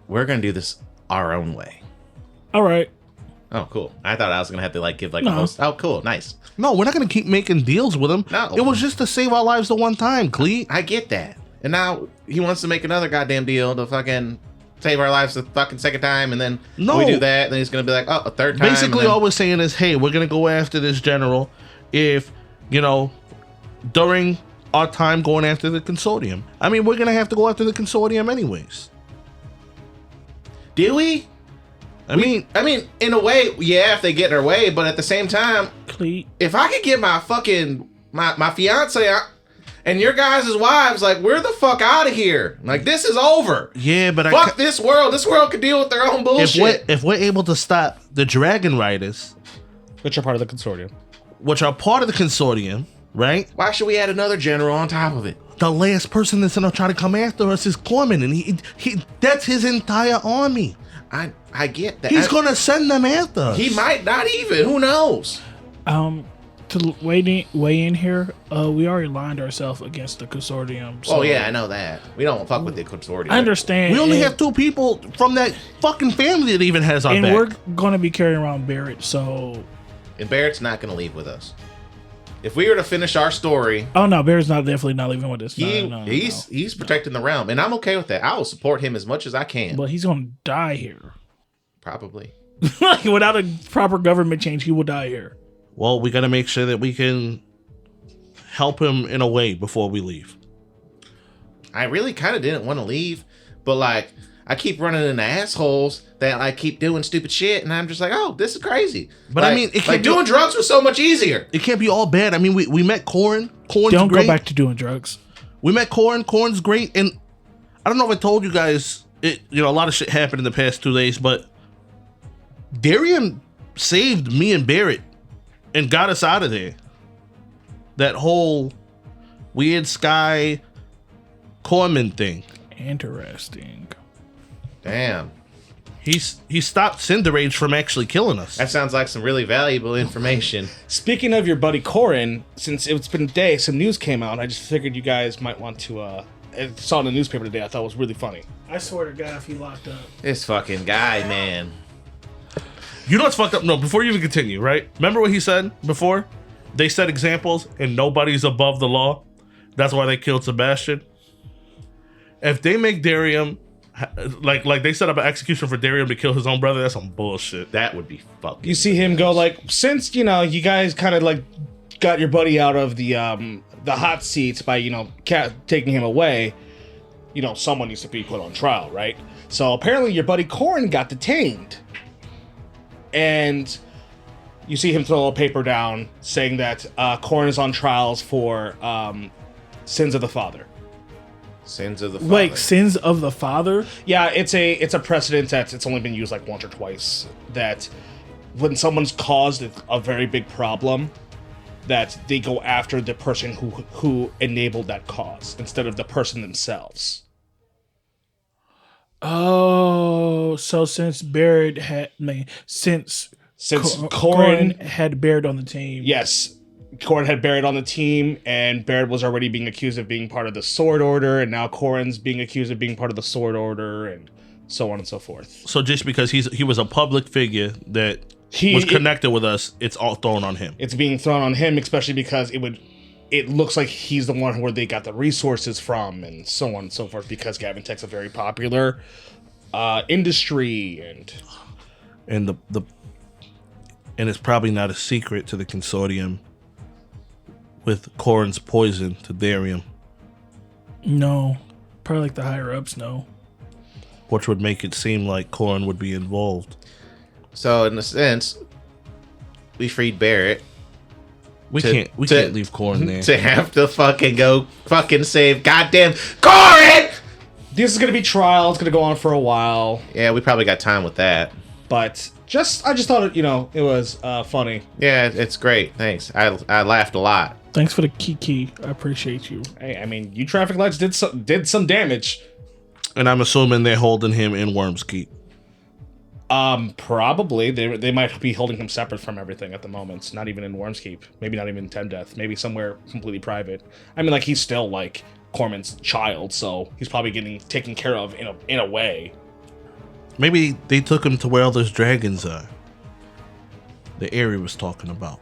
We're gonna do this our own way. All right. Oh, cool. I thought I was gonna have to like give like No. a host. Oh, cool, nice. No, we're not gonna keep making deals with him. No. It was just to save our lives the one time, Cleet. I get that. And now he wants to make another goddamn deal to fucking save our lives the fucking second time, and then No. we do that, and then he's gonna be like, oh, a third time. Basically, and then- all we're saying is, hey, we're gonna go after this general if, during our time going after the consortium. I mean, we're gonna have to go after the consortium anyways. do we? I mean, In a way, yeah, if they get in our way, but at the same time, Cleat. if I could get my fucking my fiance and your guys' wives, like, we're the fuck out of here. Like, this is over. yeah, but Fuck this world. This world could deal with their own bullshit. if we're able to stop the Dragon Riders, Which are part of the consortium. which are part of the consortium, right? Why should we add another general on top of it? The last person that's gonna try to come after us is Corman, and he that's his entire army. I get that. He's gonna send them after us. He might not even. Who knows? To weigh in here, we already lined ourselves against the consortium. So Oh yeah, I know that. We don't fuck with the consortium. I understand. We only and- have 2 people from that fucking family that even has our and back. we're gonna be carrying around Barrett. So, And Barrett's not going to leave with us. If we were to finish our story, oh no, Barrett's definitely not leaving with us. he's protecting the realm, and I'm okay with that. I will support him as much as I can. But he's gonna die here. Probably. Without a proper government change, he will die here. Well, we gotta make sure that we can help him in a way before we leave. I really kind of didn't want to leave, but like I keep running into assholes that like keep doing stupid shit, and I'm just like, oh, this is crazy. But like, I mean, it can't like be- doing drugs was so much easier. It can't be all bad. I mean, we met Corrin. Corrin's Don't great. go back to doing drugs. We met Corrin. Corrin's great, and I don't know if I told you guys. A lot of shit happened in the past 2 days, but Darian saved me and Barrett and got us out of there. That whole weird sky Corman thing. Interesting. Damn, He stopped Cinderage from actually killing us. that sounds like some really valuable information. Speaking of your buddy Corin, since it's been a day, some news came out. I just figured you guys might want to. I saw it in the newspaper today. I thought it was really funny. I swear to God, if he locked up. This fucking guy, man. You know what's fucked up? No, before you even continue, right? Remember what he said before? They set examples and nobody's above the law. That's why they killed Sebastian. If they make Darium, like they set up an execution for Darium to kill his own brother, that's some bullshit. That would be fucking. You see him go like, since you guys kind of like got your buddy out of the hot seats by taking him away. Someone needs to be put on trial, right? So apparently your buddy Corin got detained. And you see him throw a paper down saying that Corin is on trials for sins of the father. Sins of the father. Wait, sins of the father? Yeah, it's a precedent that it's only been used like once or twice. That when someone's caused a very big problem, that they go after the person who enabled that cause instead of the person themselves. Oh, so since Barrett had, since Corin had Barrett on the team. Yes, Corin had Barrett on the team, and Barrett was already being accused of being part of the Sword Order, and now Corin's being accused of being part of the Sword Order, and so on and so forth. So just because he was a public figure that was connected with us, it's all thrown on him. It's being thrown on him, especially because it looks like he's the one where they got the resources from, and so on and so forth, because Gavin Tech's a very popular industry, And and it's probably not a secret to the consortium with Corin's poison to Darium, No. Probably like the higher ups, no. which would make it seem like Corin would be involved. So in a sense, we freed Barrett We To- can't leave Corin there. to have to fucking go fucking save goddamn Corin. this is going to be trial. It's going to go on for a while, Yeah, we probably got time with that. but I just thought it was funny. Yeah, it's great. Thanks. I laughed a lot. Thanks for the key. I appreciate you. Hey, I mean, you traffic lights did some damage. And I'm assuming they're holding him in Worms Keep. Probably they might be holding him separate from everything at the moment. Not even in Worms Keep. Maybe not even in Ten Death. Maybe somewhere completely private. I mean, like, he's still like Corman's child, so he's probably getting taken care of in a way. Maybe they took him to where all those dragons are. The area was talking about.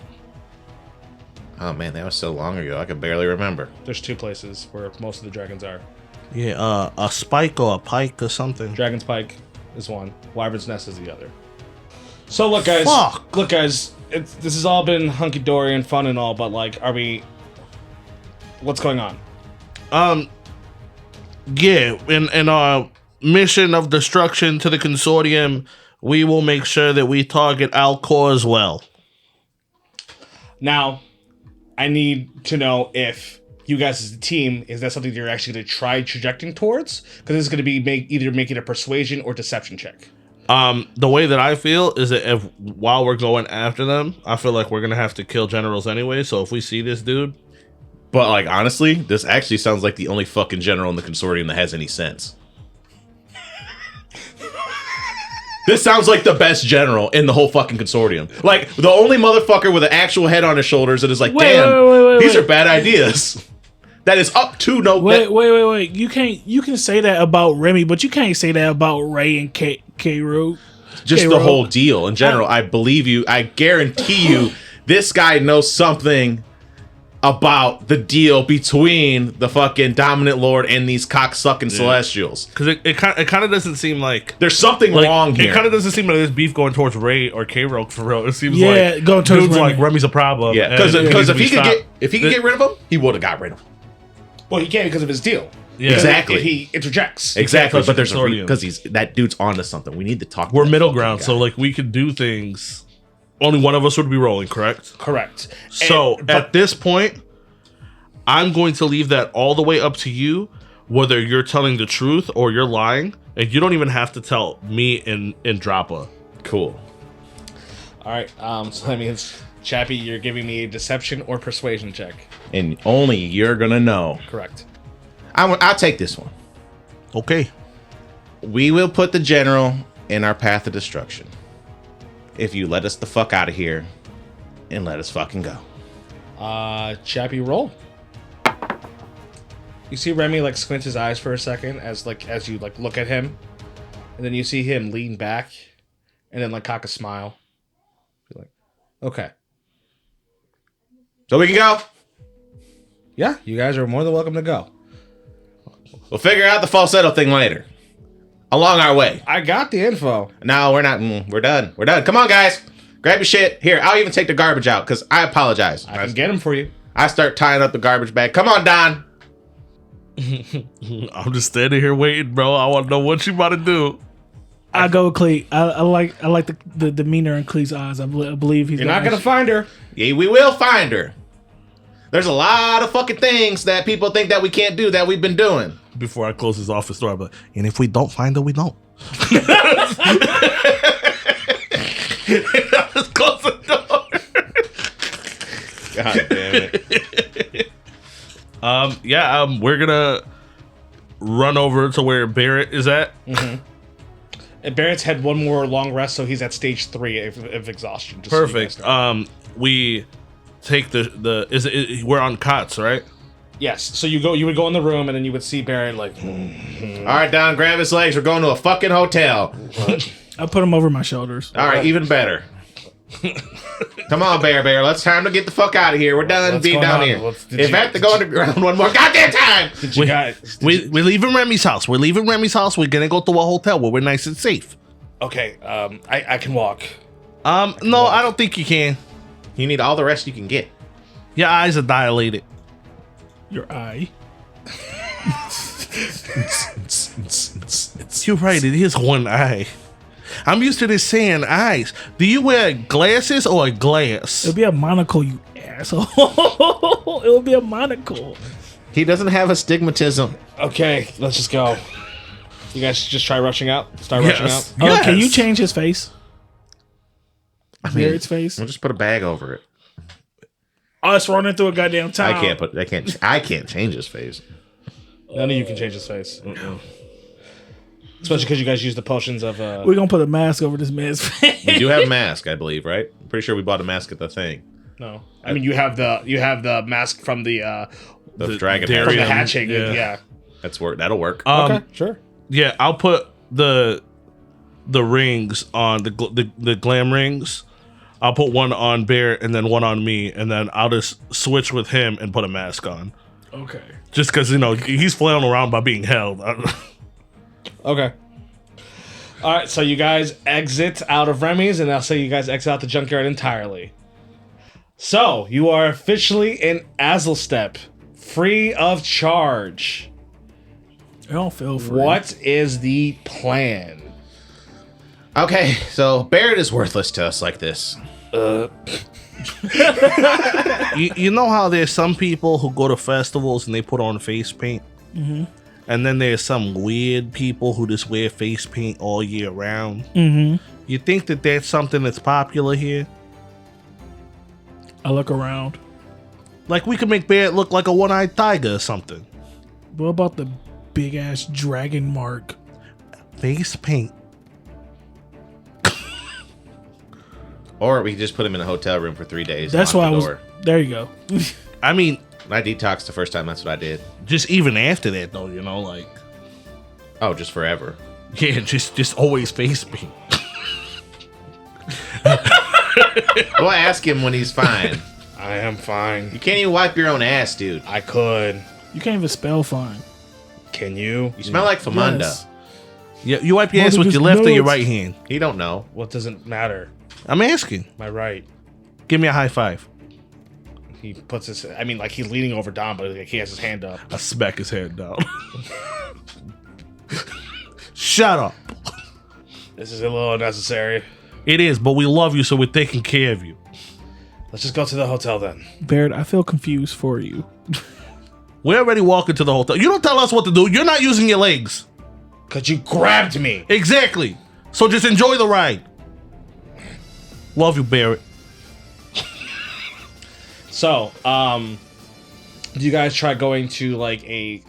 Oh man, that was so long ago. I could barely remember. There's 2 places where most of the dragons are. Yeah, a spike or a pike or something. Dragon's Pike is one. Wyvern's Nest is the other. So look, guys. Fuck. Look, guys. This has all been hunky dory and fun and all, but like, what's going on? Yeah, in our mission of destruction to the consortium, we will make sure that we target Alcor as well. Now, I need to know if you guys as a team, is that something you're actually going to try trajecting towards? Because it's going to be either making a persuasion or deception check. The way that I feel is that while we're going after them, I feel like we're going to have to kill generals anyway. So if we see this dude. But like, honestly, this actually sounds like the only fucking general in the consortium that has any sense. This sounds like the best general in the whole fucking consortium. Like, the only motherfucker with an actual head on his shoulders that is like, damn, these are bad ideas. That is up to no... Wait. You can say that about Remy, but you can't say that about Ray and K-Root. Just the whole deal in general. I believe you. I guarantee you this guy knows something about the deal between the fucking dominant lord and these cocksucking celestials. Because it kind of doesn't seem like... There's something wrong here. It kind of doesn't seem like there's beef going towards Ray or K-Roke for real. It seems like going towards dude's Remy. like Remy's a problem. Yeah, because if he could get rid of him, he would have got rid of him. Well, he can't because of his deal. Yeah. Exactly. If he interjects. Exactly, Push but there's consortium. because that dude's onto something. We need to talk. We're to that middle fucking ground, guy. so like we could do things. Only one of us would be rolling, correct? Correct. So at this point, I'm going to leave that all the way up to you, whether you're telling the truth or you're lying, and you don't even have to tell me and Droppa. Cool. All right. So that means, Chappie, you're giving me a deception or persuasion check. And only you're gonna know. Correct. I'll take this one. Okay. We will put the general in our path of destruction. If you let us the fuck out of here and let us fucking go. Chappie, roll. You see Remy like squint his eyes for a second as you like look at him, and then you see him lean back, and then like cock a smile. Be like, okay, So we can go. yeah, you guys are more than welcome to go. We'll figure out the falsetto thing later. Along our way. I got the info. No, we're not. We're done. We're done. Come on, guys. Grab your shit. Here, I'll even take the garbage out because I apologize. I can get him for you. I start tying up the garbage bag. Come on, Don. I'm just standing here waiting, bro. I want to know what you about to do. I go with Clee. I like the demeanor in Clee's eyes. I believe he's. You're not gonna find her. Yeah, we will find her. There's a lot of fucking things that people think that we can't do that we've been doing. Before I close his office door, I'm like, and if we don't find her, we don't. Just close the door. God damn it. We're gonna run over to where Barrett is at. Mm-hmm. And Barrett's had one more long rest, so he's at stage 3 of exhaustion. Just so you guys Perfect. know. We take we're on cots, right? Yes. So you would go in the room, and then you would see Barrett like. All right, Don, grab his legs. We're going to a fucking hotel. I put him over my shoulders. All right, even better. Come on, Bear. Let's time to get the fuck out of here. We're done being down here. If I have to go underground one more goddamn time. We're leaving Remy's house. We're leaving Remy's house. We're gonna go to a hotel where we're nice and safe. Okay. I can walk. No, I don't think you can. You need all the rest you can get. Your eyes are dilated. Your eye. You're right. It is one eye. I'm used to this saying eyes. Do you wear glasses or a glass? It'll be a monocle, you asshole. It will be a monocle. He doesn't have astigmatism. Okay, let's just go. You guys just try rushing out. Start rushing out. Oh, can you change his face? Barrett's face. We'll just put a bag over it. us running through a goddamn town. I can't change his face. None of you can change his face. Especially because you guys use the potions of. We're gonna put a mask over this man's face. We do have a mask, I believe, right? I'm pretty sure we bought a mask at the thing. No, I mean you have the mask from the dragon from the Darian, hatching. yeah. Yeah. That'll work. Okay, sure. Yeah, I'll put the rings on the glam rings. I'll put one on Bear and then one on me, and then I'll just switch with him and put a mask on. Okay. Just because he's flailing around by being held. Okay. All right, so you guys exit out of Remy's, and I'll say you guys exit out the junkyard entirely. So you are officially in Azelstep, free of charge. I don't feel free. What is the plan? Okay, so Barrett is worthless to us like this. you know how there's some people who go to festivals and they put on face paint? Mm-hmm. And then there's some weird people who just wear face paint all year round. Mm-hmm. You think that that's something that's popular here? I look around. Like we could make Barrett look like a one-eyed tiger or something. What about the big ass dragon mark? Face paint. Or we could just put him in a hotel room for 3 days. That's and why lock I the was. door. There you go. I mean, When I detoxed the first time, that's what I did. just even after that though, like Oh, just forever. yeah, just always face paint. We'll ask him when he's fine. I am fine. You can't even wipe your own ass, dude. I could. You can't even spell fine. Can you? You smell like Famunda. Yes. Yeah, you wipe your ass Mother with your just left or your knows. right hand. He don't know. What doesn't matter? I'm asking. My right. Give me a high five. He puts his. I mean, like he's leaning over Dom, but like, he has his hand up. I smack his head down. Shut up. This is a little unnecessary. It is, but we love you, so we're taking care of you. Let's just go to the hotel then. Barrett, I feel confused for you. We're already walking to the hotel. You don't tell us what to do. You're not using your legs. Cause you grabbed me. Exactly. So just enjoy the ride. Love you, Barrett. So, do you guys try going to like a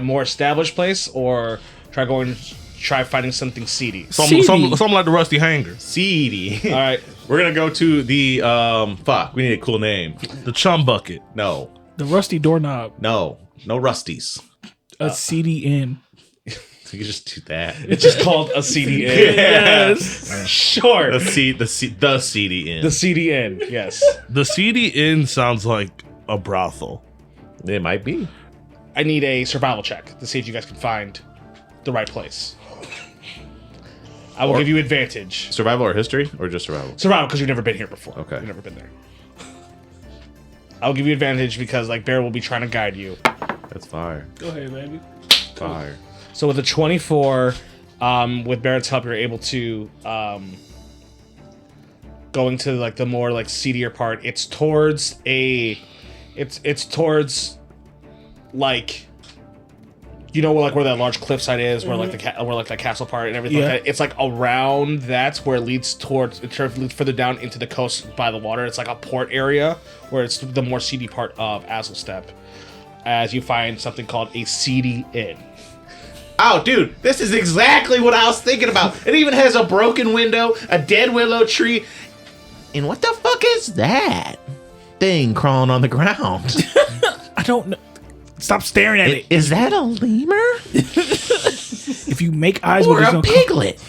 more established place, or try finding something seedy? Something like the Rusty Hanger. Seedy. All right. We're gonna go to the we need a cool name. The Chum Bucket. No. The rusty doorknob. No Rusties. A CD in. You can just do that. It's just called a CD Inn. Yes. Sure. the CD in. The CD Inn. Yes. The CD Inn sounds like a brothel. It might be. I need a survival check to see if you guys can find the right place. I will give you advantage. Survival or history, or just survival? Survival, because you've never been here before. Okay. You've never been there. I'll give you advantage because like Bear will be trying to guide you. That's fire. Go ahead, baby. Fire. So with a 24, with Barrett's help, you're able to going to like the more like seedier part. It's towards it's towards like, you know, like where that large cliffside is, where like where like that castle part and everything. Yeah. Like that. It's like around that's where it leads towards. It leads further down into the coast by the water. It's like a port area where it's the more seedy part of Azelstep. As you find something called a seedy inn. Oh, dude, this is exactly what I was thinking about. It even has a broken window, a dead willow tree, and what the fuck is that thing crawling on the ground? I don't know. Stop staring at it. Is that a lemur If you make eyes or with it, a it's piglet?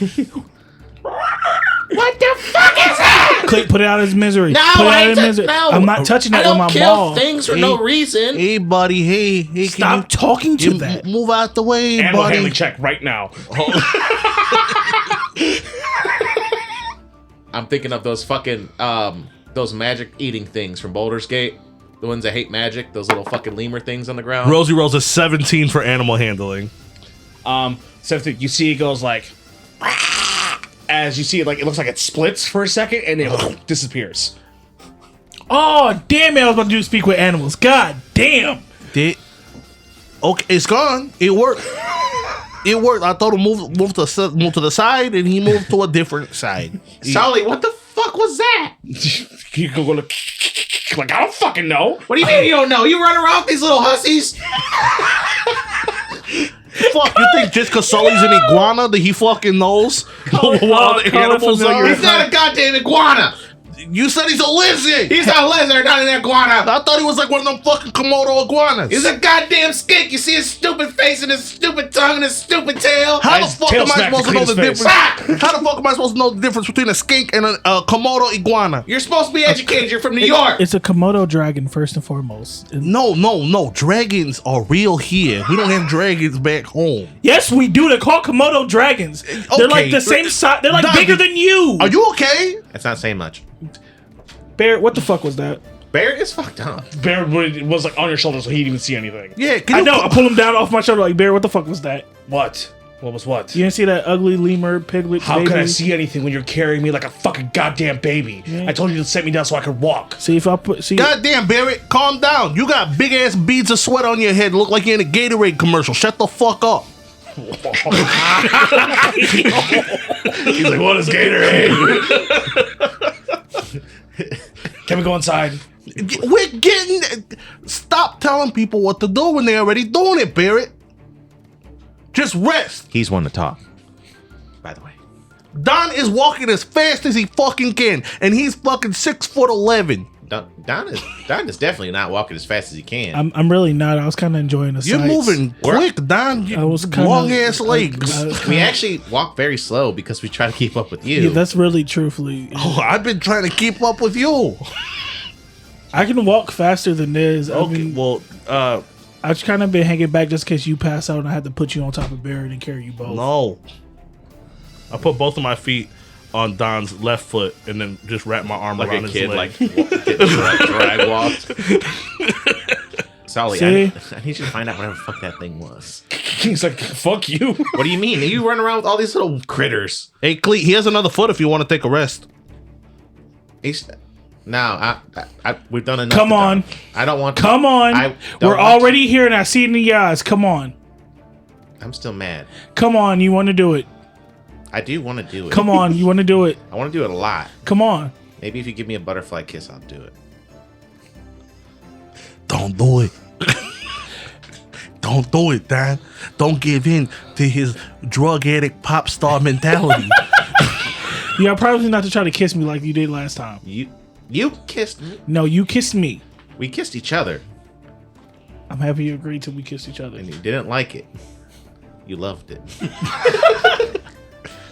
What the fuck is that? Click, put it out of his misery. No, put it I out of ain't his misery. no. I'm not touching that I with don't my kill ball. things for no reason. Hey, buddy. Hey, can Stop talking to that. Move out the way, Animal buddy. handling check right now. I'm thinking of those fucking those magic eating things from Baldur's Gate. The ones that hate magic, those little fucking lemur things on the ground. Rosie rolls a 17 for animal handling. So you see it goes like, as you see it, like it looks like it splits for a second and it disappears. Oh, damn it. I was about to speak with animals. God damn. Okay, it's gone. It worked. It worked. I told him move to the side, and he moved to a different side. Sully, what the fuck was that? You go look. Like, I don't fucking know. What do you mean you don't know? You run around with these little hussies. Fuck, you think just because Sully's an iguana that he fucking knows what other animals are? He's not a goddamn iguana. You said he's a lizard. He's not a lizard, not an iguana. I thought he was like one of them fucking Komodo iguanas. He's a goddamn skink. You see his stupid face and his stupid tongue and his stupid tail. How the His fuck tail am I smacked supposed to know the Cleatus' difference? face. How the fuck am I supposed to know the difference between a skink and a Komodo iguana? You're supposed to be educated. You're from New York. It's a Komodo dragon first and foremost. No. Dragons are real here. We don't have dragons back home. Yes, we do. They're called Komodo dragons. They're like the same size. They're like Dog, bigger than you. Are you okay? That's not saying much. Barrett, what the fuck was that? Barrett is fucked up. Bear was like on your shoulder, so he didn't even see anything. Yeah, I can you know. I pulled him down off my shoulder like, Barrett, what the fuck was that? What? What was what? You didn't see that ugly lemur piglet How baby? could I see anything when you're carrying me like a fucking goddamn baby? I told you to set me down so I could walk. See if I put Goddamn, Barrett, calm down. You got big ass beads of sweat on your head. Look like you're in a Gatorade commercial. Shut the fuck up. He's like, what is Gatorade? Can we go inside? We're getting. Stop telling people what to do when they're already doing it, Barrett. Just rest. He's one to talk, by the way. Don is walking as fast as he fucking can, and he's fucking 6'11". Don is definitely not walking as fast as he can. I'm really not. I was kind of enjoying the You're sights. moving quick, Don. I was kinda, Long ass legs. We actually walk very slow because we try to keep up with you. Yeah, that's really truthfully. Oh, I've been trying to keep up with you. I can walk faster than this. I Okay, mean, well, I've kind of been hanging back just in case you pass out and I had to put you on top of Barrett and carry you both. no. I put both of my feet on Don's left foot and then just wrap my arm like around a his kid, leg. like drag walked. Sully, See? I need you to find out whatever the fuck that thing was. He's like, fuck you. What do you mean? You run around with all these little critters. Hey, Cleet, he has another foot if you want to take a rest. We've done enough. Come on. I don't want to. Come on. I don't We're want already here and I see it in the eyes. Come on. I'm still mad. Come on. You want to do it. I do want to do it. Come on. You want to do it. I want to do it a lot. Come on. Maybe if you give me a butterfly kiss, I'll do it. Don't do it. Don't do it, Don. Don't give in to his drug addict pop star mentality. Yeah, probably not to try to kiss me like you did last time. You kissed me. No, you kissed me. We kissed each other, I'm happy you agreed till we kissed each other. and you didn't like it. You loved it.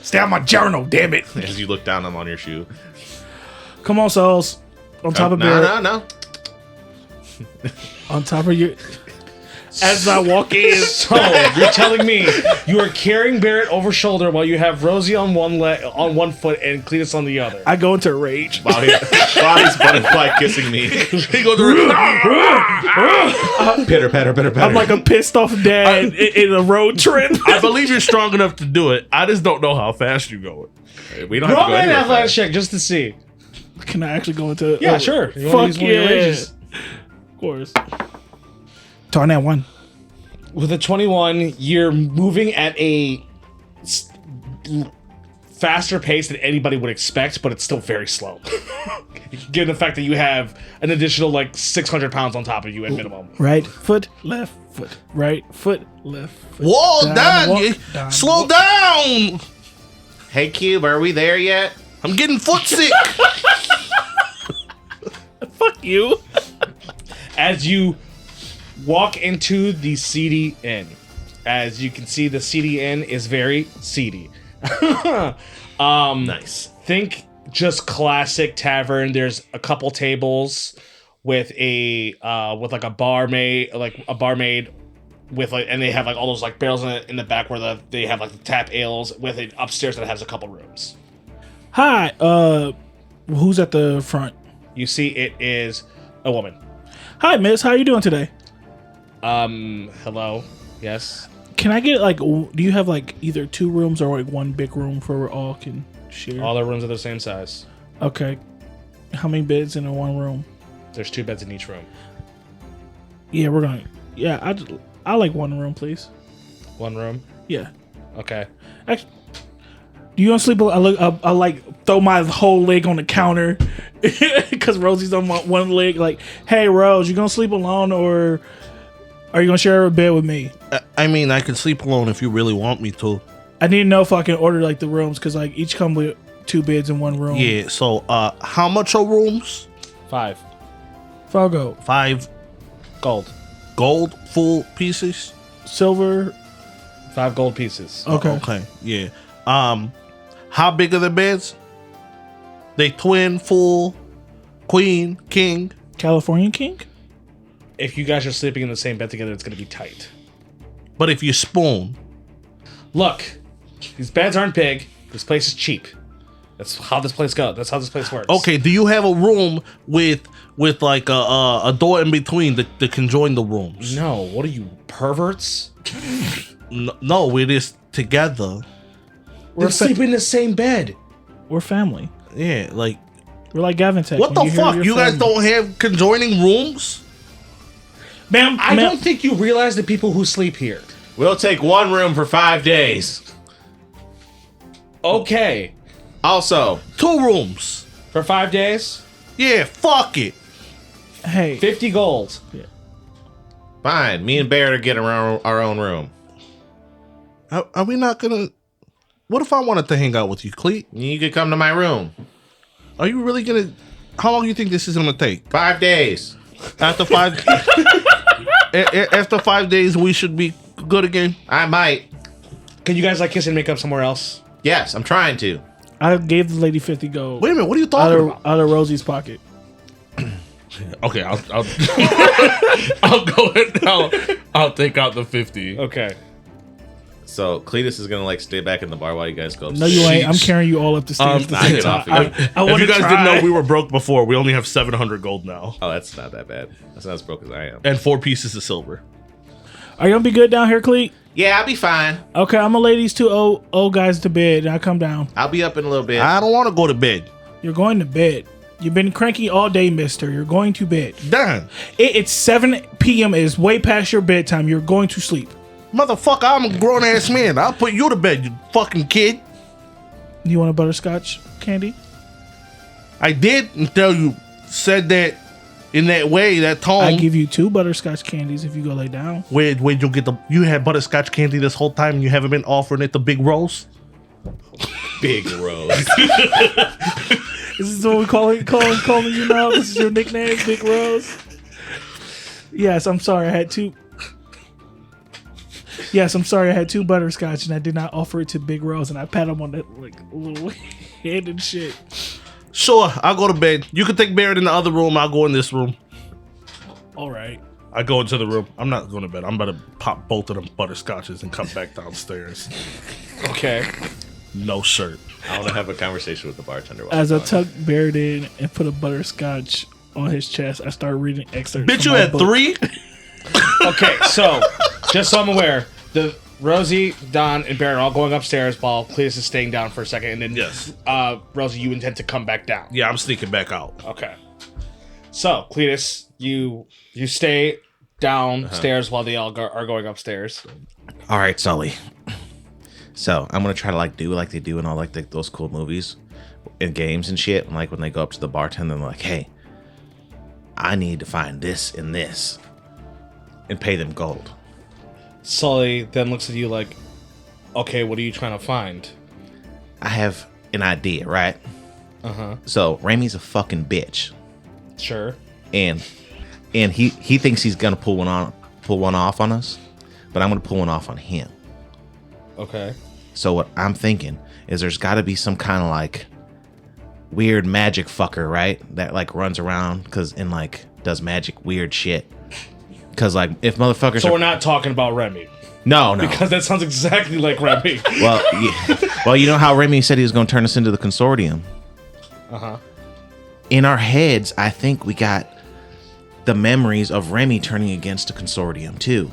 Stay out my journal, damn it. As you look down on your shoe. Come on, Souls. On top of no, Barrett. no. On top of your. As I walk in. So you're telling me you are carrying Barrett over shoulder while you have Rosie on one foot and Cleatus on the other. I go into rage. While he's butterfly kissing me. He goes to Pitter, patter, pitter, patter. I'm like a pissed off dad in a road trip. I believe you're strong enough to do it. I just don't know how fast you're going. We don't have Roll to go me an anywhere athletics fast. check just to see. Can I actually go into? Yeah, sure. You wanna use Fuck one of your yeah. rages? Of course. Darn that one. With a 21, you're moving at a faster pace than anybody would expect, but it's still very slow. Given the fact that you have an additional like 600 pounds on top of you at minimum. Right foot, left foot. Right foot, left foot. Whoa, Down, Don, walk, down, slow walk. down. Hey, Cube, are we there yet? I'm getting foot sick. Fuck you. As you walk into the seedy inn, as you can see, the seedy inn is very seedy. Nice. Think just classic tavern. There's a couple tables with a like a barmaid, with like, and they have like all those like barrels in the back where they have like the tap ales with it upstairs that has a couple rooms. Hi. Who's at the front? You see, it is a woman. Hi, miss. How you doing today? Hello. Yes. Can I get like? Do you have like either two rooms or like one big room for we all can share? All the rooms are the same size. Okay. How many beds in a one room? There's 2 beds in each room. Yeah, we're gonna. Yeah, I like one room, please. 1 room. Yeah. Okay. Actually, Do you want to sleep? I like throw my whole leg on the counter because Rosie's on my one leg. Like, hey, Rose, you gonna sleep alone or are you gonna share a bed with me? I mean, I can sleep alone if you really want me to. I need to know if I can order like the rooms because like each come with 2 beds in one room. Yeah. So, how much are rooms? 5 Fargo, 5 gold. gold full pieces. silver. 5 gold pieces. Okay. Okay. Yeah. How big are the beds? They twin, full, queen, king. California King. If you guys are sleeping in the same bed together, it's gonna be tight. But if you spoon, Look, these beds aren't big. This place is cheap. That's how this place goes. That's how this place works. okay. Do you have a room with like a door in between that can join the rooms? No, what are you, perverts? No, it is together. We're sleeping in the same bed. We're family. Yeah, like We're like Gavin Tech. what the When hear fuck? your You guys family. don't have conjoining rooms? Ma'am, I ma'am, don't think you realize the people who sleep here. We'll take one room for 5 days. Okay, Also, 2 rooms. for 5 days, Yeah, fuck it. Hey, 50 gold. fine. Me and Barrett are getting our own room. Are we not gonna? What if I wanted to hang out with you, Cleet? You could come to my room. Are you really gonna? How long do you think this is gonna take? 5 days. After 5, after 5 days, we should be good again. I might. Can you guys like kiss and make up somewhere else? Yes, I'm trying to. I gave the lady 50 gold Wait a minute, what are you out talking of, about? out of Rosie's pocket. Okay, I'll I'll go ahead. I'll take out the 50. Okay. So Cleatus is gonna like stay back in the bar while you guys go. No, you ain't. I'm Jeez. carrying you all up the stairs. at the I same get time. off you. I If want you to guys try. didn't know, we were broke before. We only have 700 gold now, Oh, that's not that bad. That's not as broke as I am. and 4 pieces of silver. Are you gonna be good down here, Cleet? Yeah, I'll be fine. Okay, I'm gonna lay these 2 old guys to bed, and I come down. I'll be up in a little bit. I don't want to go to bed. You're going to bed. You've been cranky all day, mister. You're going to bed. Damn, It's 7 p.m. It is way past your bedtime. You're going to sleep. motherfucker, I'm a grown ass man. I'll put you to bed, you fucking kid. You want a butterscotch candy? I did until you said that in that way, that tone. I give you 2 butterscotch candies if you go lay down. Where'd you get the? You had butterscotch candy this whole time, and you haven't been offering it to Big Rose. Big Rose. Is this what we calling you now? This is your nickname, Big Rose? Yes, I'm sorry. I had 2. Yes, I'm sorry. I had 2 butterscotch and I did not offer it to Big Rose, and I pat him on the like little head and shit. Sure, I'll go to bed. You can take Barrett in the other room. I'll go in this room. All right. I go into the room. I'm not going to bed. I'm about to pop both of them butterscotches and come back downstairs. Okay. No shirt. I want to have a conversation with the bartender. While As I I'm gone. tuck Barrett in and put a butterscotch on his chest, I start reading excerpts. Bitch, from you my had book. 3? Okay, so just so I'm aware, the Rosie, Don, and Barrett are all going upstairs while Cletus is staying down for a second, and then Yes. Rosie, you intend to come back down. Yeah, I'm sneaking back out. Okay. So Cletus, you stay downstairs while they all are going upstairs. All right, Sully. So I'm gonna try to like do like they do in all like those cool movies and games and shit. And like when they go up to the bartender, they're like, "Hey, I need to find this and this," and pay them gold. Sully then looks at you like, okay, what are you trying to find? I have an idea, right? Uh-huh. So Remy's a fucking bitch, Sure. and he thinks he's gonna pull one off on us, but I'm gonna pull one off on him. Okay. So what I'm thinking is there's got to be some kind of like weird magic fucker, right? That like runs around and like does magic weird shit. Cause like if motherfuckers So are we're not talking about Remy. no Because that sounds exactly like Remy. well yeah. Well, you know how Remy said he was going to turn us into the consortium. Uh-huh. In our heads, I think we got the memories of Remy turning against the consortium too.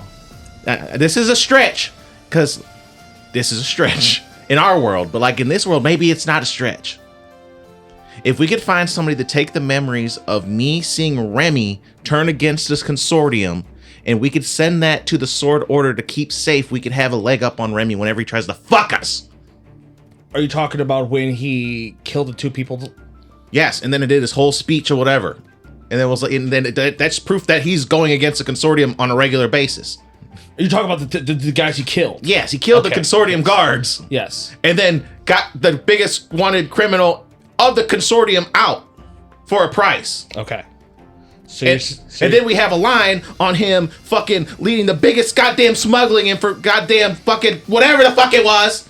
This is a stretch, cause this is a stretch in our world, but like in this world, maybe it's not a stretch. If we could find somebody to take the memories of me seeing Remy turn against this consortium, and we could send that to the Sword Order to keep safe, we could have a leg up on Remy whenever he tries to fuck us. Are you talking about when he killed the 2 people? Yes, and then it did his whole speech or whatever, and it was like, and then that's proof that he's going against the consortium on a regular basis. Are you talking about the guys he killed? Yes, he killed Okay. the consortium guards, Yes. and then got the biggest wanted criminal of the consortium out for a price. Okay. So And then we have a line on him fucking leading the biggest goddamn smuggling and for goddamn fucking whatever the fuck it was.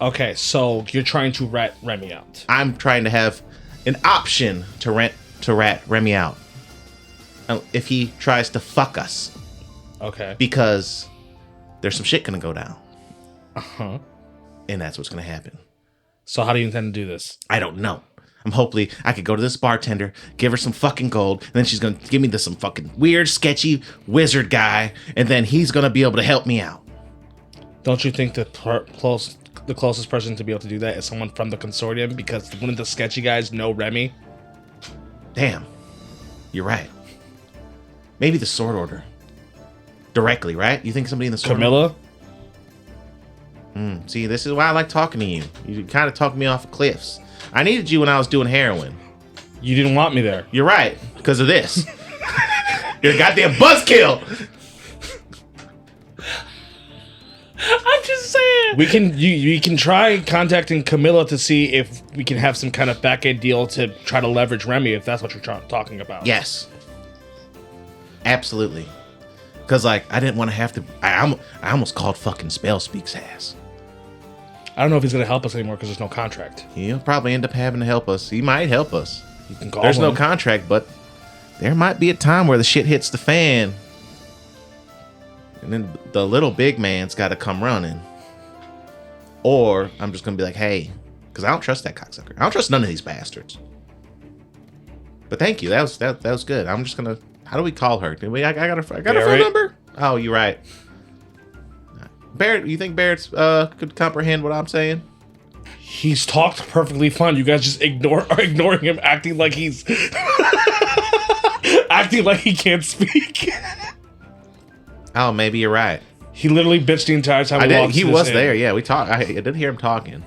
okay, so you're trying to rat Remy out. I'm trying to have an option to rat Remy out if he tries to fuck us, Okay. because there's some shit gonna go down, Uh-huh. and that's what's gonna happen. So how do you intend to do this? I don't know. Hopefully I could go to this bartender, give her some fucking gold, and then she's gonna give me some fucking weird, sketchy wizard guy, and then he's gonna be able to help me out. Don't you think the closest person to be able to do that is someone from the consortium? Because one of the sketchy guys know Remy. Damn, you're right. Maybe the Sword Order directly, right? You think somebody in the Sword Camilla? Order? See, this is why I like talking to you. You kind of talk me off of cliffs. I needed you when I was doing heroin. You didn't want me there. You're right, because of this. You're a goddamn buzzkill. I'm just saying. We can you can try contacting Camilla to see if we can have some kind of back end deal to try to leverage Remy if that's what you're talking about. Yes, absolutely. Because like I didn't want to have to. I almost called fucking Spell Speak's ass. I don't know if he's gonna help us anymore because there's no contract. He'll probably end up having to help us. He might help us. You can call There's no him. contract, but there might be a time where the shit hits the fan. And then the little big man's got to come running. Or I'm just going to be like, hey, because I don't trust that cocksucker. I don't trust none of these bastards. But thank you. That was good. I'm just going to, how do we call her? Did we, I got her phone Barrett? number? Oh, you're right. Barrett, you think Barrett's could comprehend what I'm saying? He's talked perfectly fine. You guys just are ignoring him, acting like he's acting like he can't speak. Oh, maybe you're right. He literally bitched the entire time. I did. walked He this was in. there. Yeah, we talked. I did hear him talking.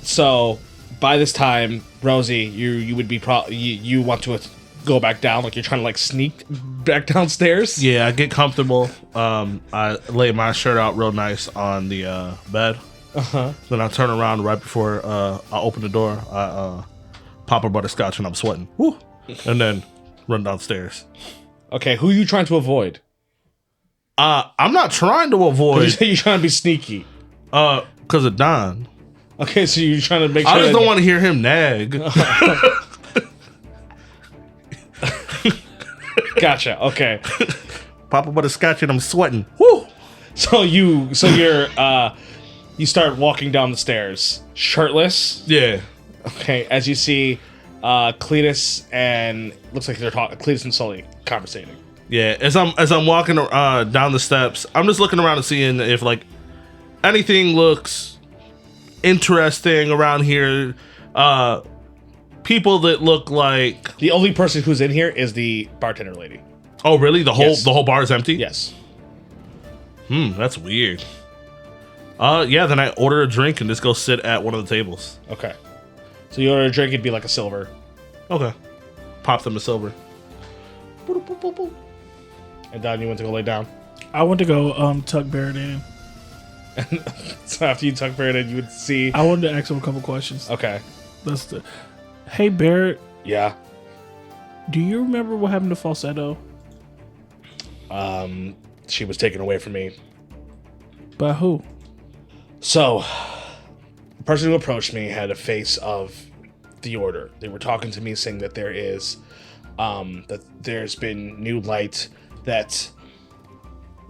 So by this time, Rosie, you would be you want to go back down, like you're trying to like sneak back downstairs. Yeah, I get comfortable. I lay my shirt out real nice on the bed. Then I turn around right before I open the door. I pop a butterscotch and I'm sweating. Woo! And then run downstairs. Okay, who are you trying to avoid? I'm not trying to You avoid say you're trying to be sneaky. because of Don. Okay, so you're trying to make sure. I just that- don't want to hear him nag. Gotcha. Okay. Pop a butterscotch and I'm sweating. Woo! So you start walking down the stairs, shirtless. Yeah. Okay, as you see, Cleatus and looks like they're talking. Cleatus and Sully conversating. Yeah, as I'm walking down the steps, I'm just looking around and seeing if like anything looks interesting around here. People that look like The only person who's in here is the bartender lady. oh really the whole Yes. the whole bar is empty. Yes. That's weird. Yeah, then I order a drink and just go sit at one of the tables. Okay. So you order a drink, it'd be like a silver. Okay, pop them a silver. And Don, you went to go lay down. I want to go tuck Barrett in. So after you tuck Barrett in, you would see. I wanted to ask him a couple questions. Okay. That's the. Hey Barrett, Yeah. do you remember what happened to Falsetto? She was taken away from me. By who? So, the person who approached me had a face of the Order. They were talking to me saying that there is, that there's been new light, that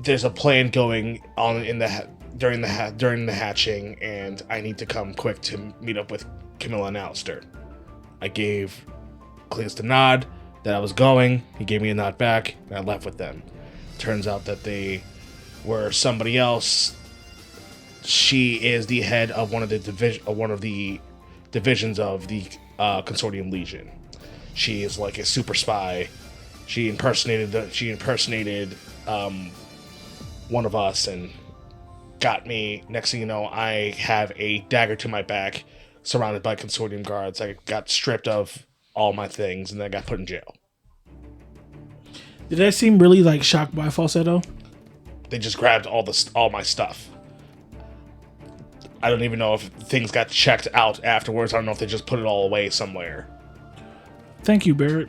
there's a plan going on in the during the hatching, and I need to come quick to meet up with Camilla and Alistair. I gave Cleatus the nod that I was going. He gave me a nod back, and I left with them. Turns out that they were somebody else. She is the head of one of the divisions of the Consortium Legion. She is like a super spy. She impersonated one of us, and got me. Next thing you know, I have a dagger to my back, surrounded by consortium guards. I got stripped of all my things, and then I got put in jail. Did that seem really like shocked by falsetto? They just grabbed all my stuff. I don't even know if things got checked out afterwards. I don't know if they just put it all away somewhere. Thank you, Barrett.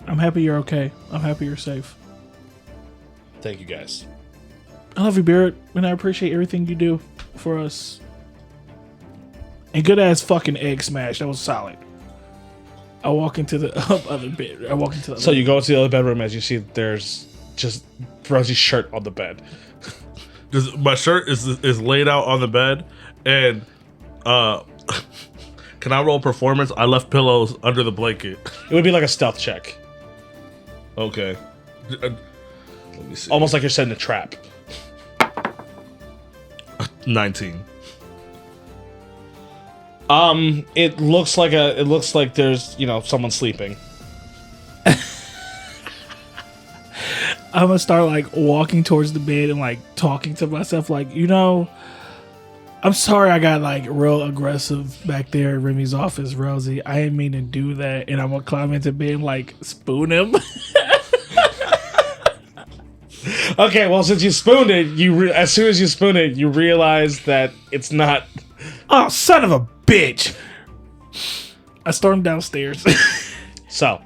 I'm happy you're okay. I'm happy you're safe. Thank you, guys. I love you, Barrett, and I appreciate everything you do for us. And good ass fucking egg smash. That was solid. I walk into the other bed. So you go to the other bedroom as you see there's just Rosie's shirt on the bed. My shirt is laid out on the bed, and can I roll performance? I left pillows under the blanket. It would be like a stealth check. Okay. Let me see. Almost like you're setting a trap. 19. It looks like there's, someone sleeping. I'm gonna start like walking towards the bed and like talking to myself like, I'm sorry I got like real aggressive back there at Remy's office, Rosie. I didn't mean to do that. And I'm gonna climb into bed and like spoon him. Okay, well, since you spooned it, as soon as you spoon it, you realize that it's not. Oh, son of a bitch! I stormed downstairs. So,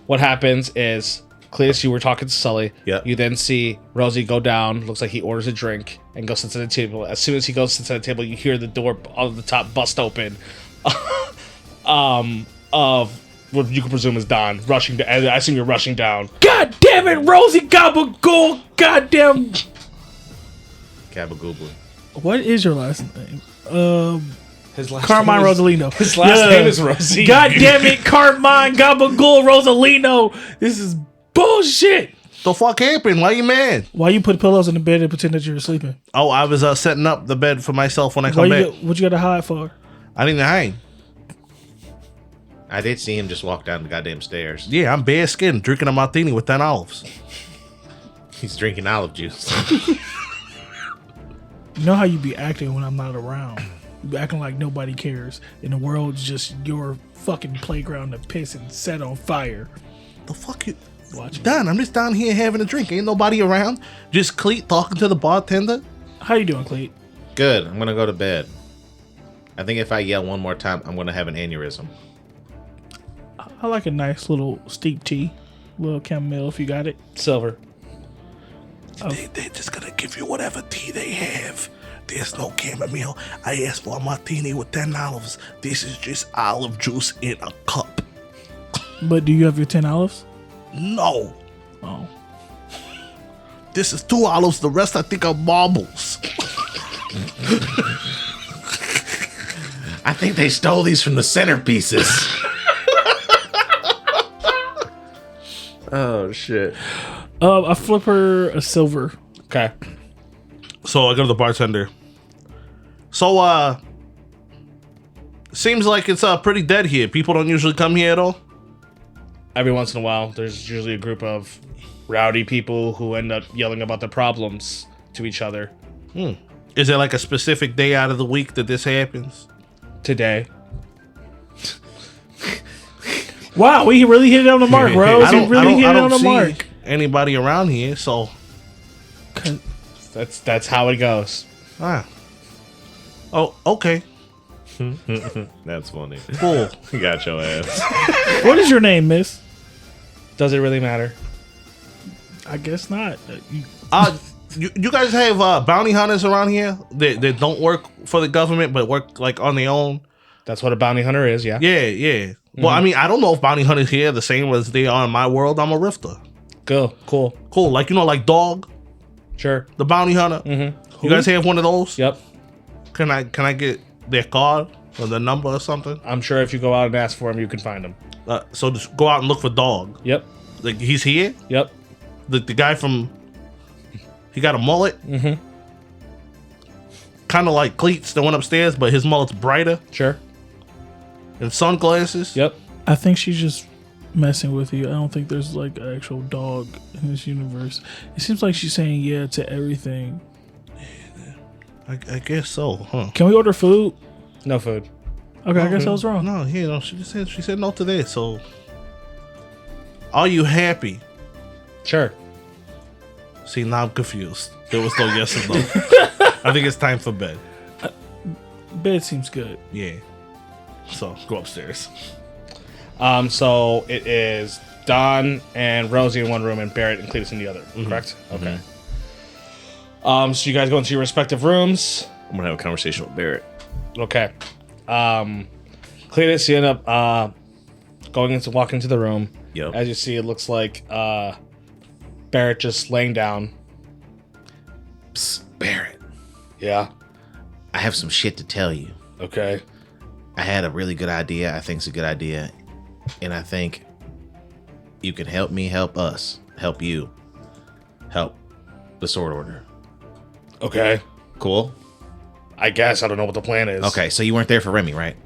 what happens is, Cleatus, you were talking to Sully. Yep. You then see Rosie go down. Looks like he orders a drink and goes sits at the table. As soon as he goes sits at the table, you hear the door on the top bust open. Of what you can presume is Don rushing. I assume you're rushing down. God damn it, Rosie Gabagool! Goddamn. Gabagoobly. What is your last name? His last Carmine name is, Rosalino. His last name is Rosie. God damn it, Carmine Gabagool Rosalino. This is bullshit. The fuck happened? Why you mad? Why you put pillows in the bed and pretend that you were sleeping? Oh, I was setting up the bed for myself when I come back. What you got to hide for? I didn't hide. I did see him just walk down the goddamn stairs. Yeah, I'm bare skinned, drinking a martini with 10 olives. He's drinking olive juice. You know how you be acting when I'm not around. You be acting like nobody cares, and the world's just your fucking playground to piss and set on fire. The fuck you? Watch it. Don, I'm just down here having a drink. Ain't nobody around. Just Cleet talking to the bartender. How you doing, Cleet? Good. I'm gonna go to bed. I think if I yell one more time, I'm gonna have an aneurysm. I like a nice little steep tea, little chamomile if you got it. Silver. They're just gonna give you whatever tea they have. There's no chamomile. I asked for a martini with 10 olives. This is just olive juice in a cup. But do you have your 10 olives? No. Oh. This is 2 olives. The rest I think are marbles. I think they stole these from the centerpieces. Oh shit. I flip her a silver. Okay. So I go to the bartender. So, seems like it's pretty dead here. People don't usually come here at all. Every once in a while, there's usually a group of rowdy people who end up yelling about their problems to each other. Is there like a specific day out of the week that this happens? Today. Wow, we really hit it on the mark, bro. We really hit it on the mark. Anybody around here, so That's how it goes. Oh, okay. That's funny. Cool. Got your ass. What is your name, miss? Does it really matter? I guess not. You guys have bounty hunters around here that don't work for the government but work like on their own? That's what a bounty hunter is, yeah. Yeah. Well, I mean, I don't know if bounty hunters here are the same as they are in my world. I'm a rifter. Cool. Like, like Dog, Sure. the bounty hunter. You guys have one of those? Yep. Can I get their card or the number or something? I'm sure if you go out and ask for him, you can find him. So just go out and look for Dog. Yep. Like, he's here? Yep. The guy from... He got a mullet? Kind of like Cleats that went upstairs, but his mullet's brighter. Sure. And sunglasses? Yep. I think she's just messing with you. I don't think there's like an actual dog in this universe. It seems like she's saying yeah to everything. I guess so, huh? Can we order food? No food. Okay, I guess I was wrong. No, she said no to that. So, are you happy? Sure. See, now I'm confused. There was no yes or no. I think it's time for bed. Bed seems good. Yeah. So go upstairs. So it is Don and Rosie in one room and Barrett and Cleatus in the other, correct? Okay. So you guys go into your respective rooms. I'm gonna have a conversation with Barrett. Okay. Cleatus, you end up walking into the room. Yep. As you see, it looks like Barrett just laying down. Psst, Barrett, Yeah. I have some shit to tell you. Okay. I had a really good idea. I think it's a good idea. And I think you can help me help us. Help you. Help the Sword Order. Okay. Cool? I guess I don't know what the plan is. Okay, so you weren't there for Remy, right?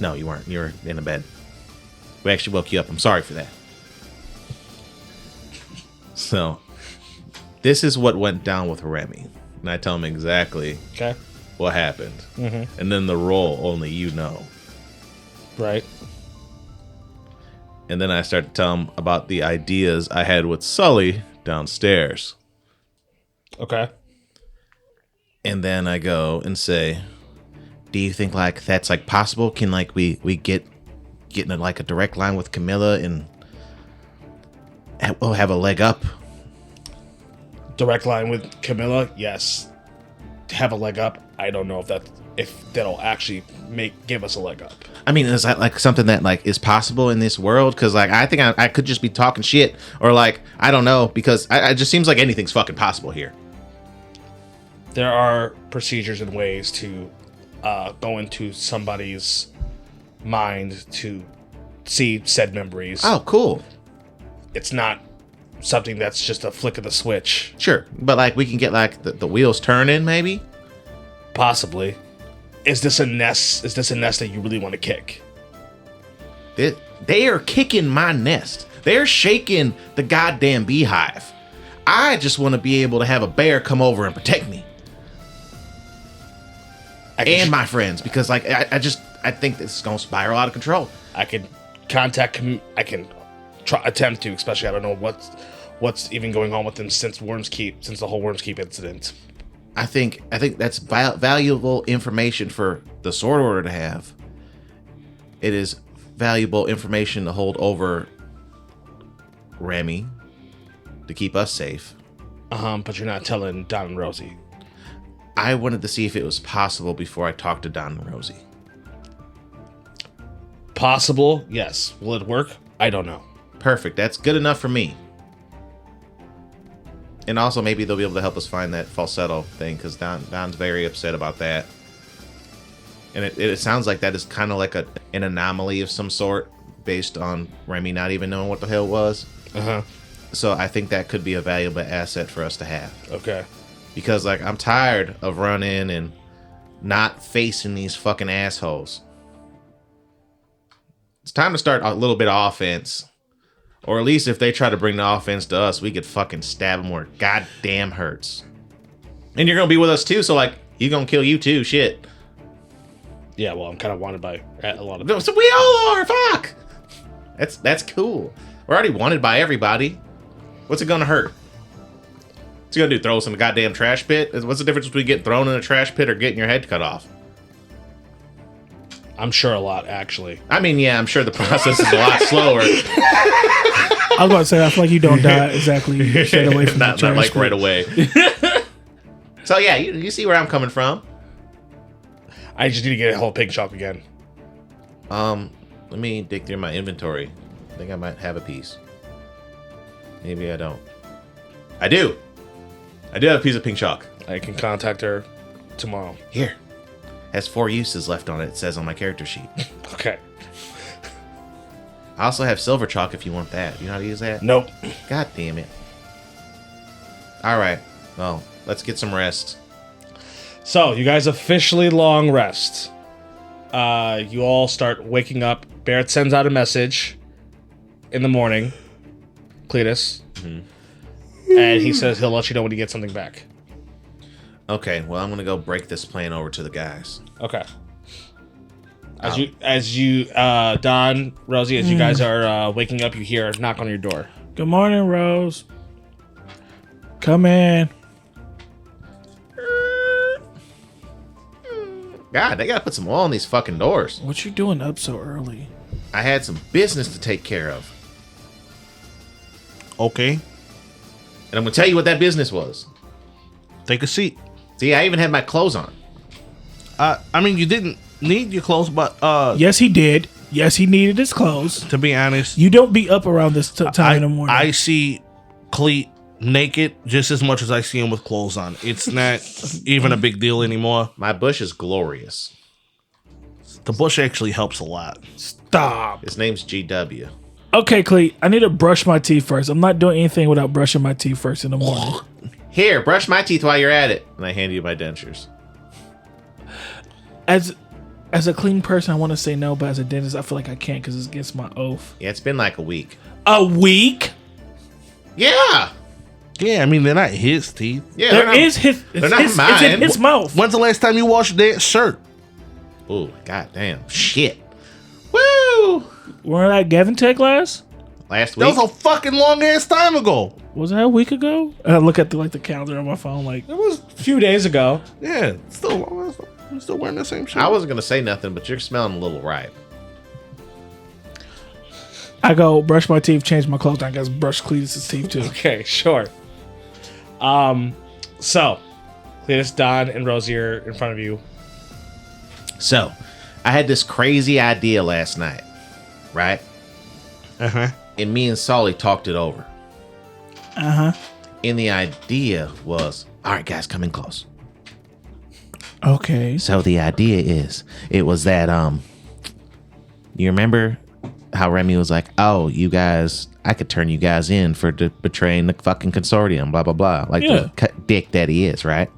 No, you weren't. You were in the bed. We actually woke you up. I'm sorry for that. So, this is what went down with Remy. And I tell him exactly Okay. what happened. And then the role only you know. Right. And then I start to tell him about the ideas I had with Sully downstairs. Okay. And then I go and say, do you think like that's like possible? Can like we get in like a direct line with Camilla and we'll have a leg up? Direct line with Camilla, yes. Have a leg up. I don't know if that'll actually give us a leg up. I mean, is that like something that like is possible in this world? Because like I think I could just be talking shit, or like I don't know, because it just seems like anything's fucking possible here. There are procedures and ways to go into somebody's mind to see said memories. Oh, cool. It's not something that's just a flick of the switch. Sure, but like we can get like the wheels turning, maybe. Possibly. Is this a nest? Is this a nest that you really want to kick? They are kicking my nest. They're shaking the goddamn beehive. I just want to be able to have a bear come over and protect me and my friends, because like I think this is gonna spiral out of control. I can contact. I can attempt to. Especially, I don't know what's even going on with them since the whole Worms Keep incident. I think that's valuable information for the Sword Order to have. It is valuable information to hold over Remy to keep us safe. But you're not telling Don and Rosie. I wanted to see if it was possible before I talked to Don and Rosie. Possible, yes. Will it work? I don't know. Perfect. That's good enough for me. And also maybe they'll be able to help us find that falsetto thing, because Don's very upset about that. And it sounds like that is kind of like an anomaly of some sort based on Remy not even knowing what the hell it was. So I think that could be a valuable asset for us to have. Okay. Because like I'm tired of running and not facing these fucking assholes. It's time to start a little bit of offense. Or at least if they try to bring the offense to us, we could fucking stab them where it goddamn hurts. And you're gonna be with us too, so like he's gonna kill you too. Shit. Yeah, well, I'm kind of wanted by a lot of. So we all are. Fuck. That's cool. We're already wanted by everybody. What's it gonna hurt? What's he gonna do? Throw us in the goddamn trash pit? What's the difference between getting thrown in a trash pit or getting your head cut off? I'm sure a lot, actually. I mean, yeah, I'm sure the process is a lot slower. I was about to say, I feel like you don't die exactly straight away from not the trash like pit. right away. So yeah, you see where I'm coming from. I just need to get a whole pig chop again. Let me dig through my inventory. I think I might have a piece. Maybe I don't. I do. I do have a piece of pink chalk. I can contact her tomorrow. Here. Has 4 uses left on it. It says on my character sheet. Okay. I also have silver chalk if you want that. You know how to use that? Nope. God damn it. Alright. Well, let's get some rest. So, you guys officially long rest. You all start waking up. Barrett sends out a message in the morning, Cleatus, and he says he'll let you know when he gets something back. Okay, well, I'm gonna go break this plan over to the guys. Okay. As you, Don, Rosie, as you guys are waking up, you hear a knock on your door. Good morning, Rose. Come in. God, they gotta put some oil on these fucking doors. What you doing up so early? I had some business to take care of. Okay, And I'm gonna tell you what that business was. take a seat. See, I even had my clothes on. I mean, you didn't need your clothes, but Yes, he did. Yes, he needed his clothes. to be honest, You don't be up around this time in the morning. I see Cleet naked just as much as I see him with clothes on. It's not even a big deal anymore. My bush is glorious. The bush actually helps a lot. Stop. His name's GW. Okay, Cleet, I need to brush my teeth first. I'm not doing anything without brushing my teeth first in the morning. Here, brush my teeth while you're at it. And I hand you my dentures. As a clean person, I want to say no, but as a dentist, I feel like I can't because it's against my oath. Yeah, it's been like a week. A week? Yeah! Yeah, I mean, they're not his teeth. Yeah, There is his. they're not It's in mine. his mouth. When's the last time you washed that shirt? Oh, goddamn. Shit. Woo! Weren't I Gavin Tech last? Last That week. was a fucking long ass time ago. Was that a week ago? And I look at the calendar on my phone like, It was a few days ago. Yeah, I'm still wearing the same shirt. I wasn't going to say nothing, but you're smelling a little ripe. I go brush my teeth, change my clothes, and I guess brush Cletus' teeth too. Okay, sure. So, Cletus, Don, and Rosie are in front of you. So, I had this crazy idea last night, right? Uh-huh. And me and Solly talked it over. Uh-huh. And the idea was, all right, guys, come in close. Okay. So the idea is, it was that, you remember how Remy was like, oh, you guys, I could turn you guys in for betraying the fucking consortium, blah, blah, blah. Like Yeah. the dick that he is, right?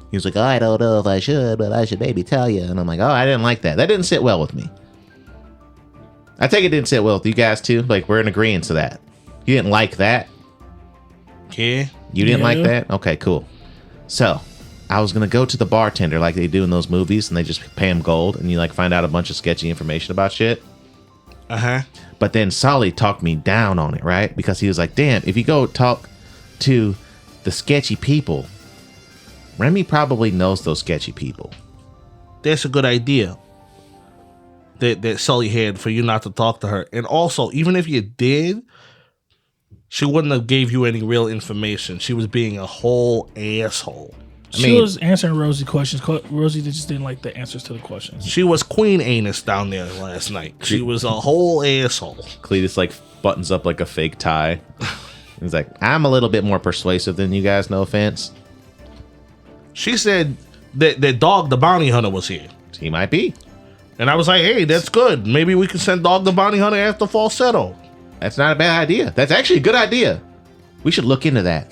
He was like, oh, I don't know if I should, but I should maybe tell you. And I'm like, oh, I didn't like that. That didn't sit well with me. I think it didn't sit well with you guys, too. Like, we're in agreement to that. You didn't like that? Yeah. You didn't like Yeah. that? Okay, cool. So, I was going to go to the bartender like they do in those movies, and they just pay him gold, and you, like, find out a bunch of sketchy information about shit. Uh-huh. But then Solly talked me down on it, right? Because he was like, damn, if you go talk to the sketchy people, Remy probably knows those sketchy people. That's a good idea that Sully had for you not to talk to her. And also, even if you did, she wouldn't have gave you any real information. She was being a whole asshole. She was answering Rosie's questions. Rosie just didn't like the answers to the questions. She was Queen Anus down there last night. She was a whole asshole. Cletus, like, buttons up like a fake tie. He's like, I'm a little bit more persuasive than you guys, no offense. She said that Dog the Bounty Hunter was here. He might be. And I was like, hey, that's good. Maybe we can send Dog the Bounty Hunter after Falsetto. That's not a bad idea. That's actually a good idea. We should look into that.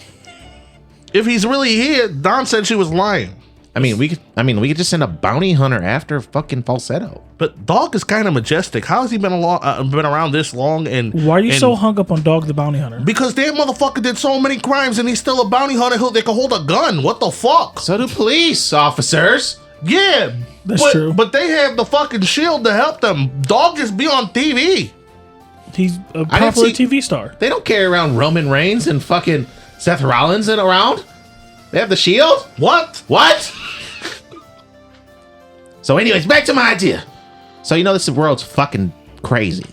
If he's really here, Don said she was lying. We could just send a bounty hunter after fucking Falsetto. But Dog is kind of majestic. How has he been around this long? And Why are you and- so hung up on Dog the Bounty Hunter? Because that motherfucker did so many crimes and he's still a bounty hunter that can hold a gun. What the fuck? So do police officers. Yeah, That's true. But they have the fucking shield to help them. Dog just be on TV. He's a didn't popular see- TV star. They don't carry around Roman Reigns and fucking Seth Rollins and around. They have the shield? What? What? So anyways, back to my idea. So you know this world's fucking crazy.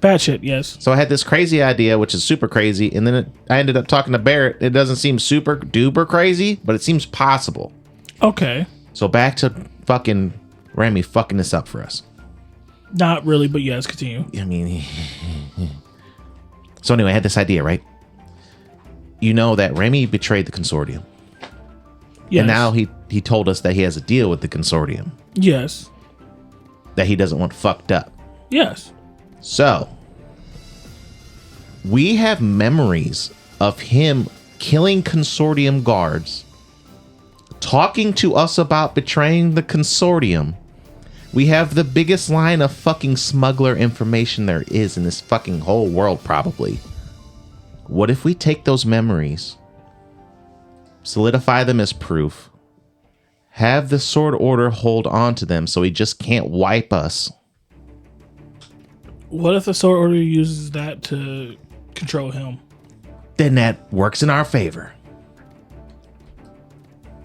Bad shit, yes. So I had this crazy idea, which is super crazy, and then I ended up talking to Barrett. It doesn't seem super duper crazy, but it seems possible. Okay. So back to fucking Remy fucking this up for us. Not really, but yes, continue. I mean, so anyway, I had this idea, right? You know that Remy betrayed the consortium. Yes. And now he told us that he has a deal with the consortium Yes. that he doesn't want fucked up. Yes. So, we have memories of him killing consortium guards, talking to us about betraying the consortium, We have the biggest line of fucking smuggler information there is in this fucking whole world, probably. What if we take those memories, solidify them as proof, have the Sword Order hold on to them so he just can't wipe us? What if the Sword Order uses that to control him? Then that works in our favor.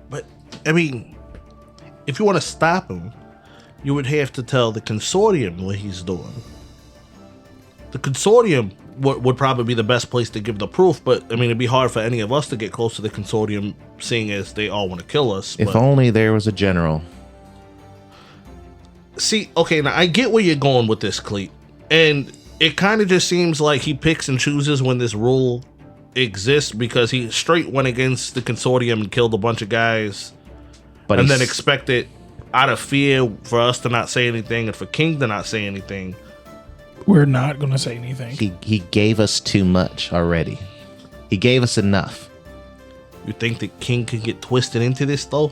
But I mean, if you want to stop him, you would have to tell the consortium what he's doing. The consortium would probably be the best place to give the proof, but I mean, it'd be hard for any of us to get close to the consortium, seeing as they all want to kill us. If only there was a general. See, okay, now I get where you're going with this, Cleet, and it kind of just seems like he picks and chooses when this rule exists, because he straight went against the consortium and killed a bunch of guys, But and then expected out of fear for us to not say anything and for King to not say anything. We're not going to say anything. He gave us too much already. He gave us enough. You think that King could get twisted into this, though?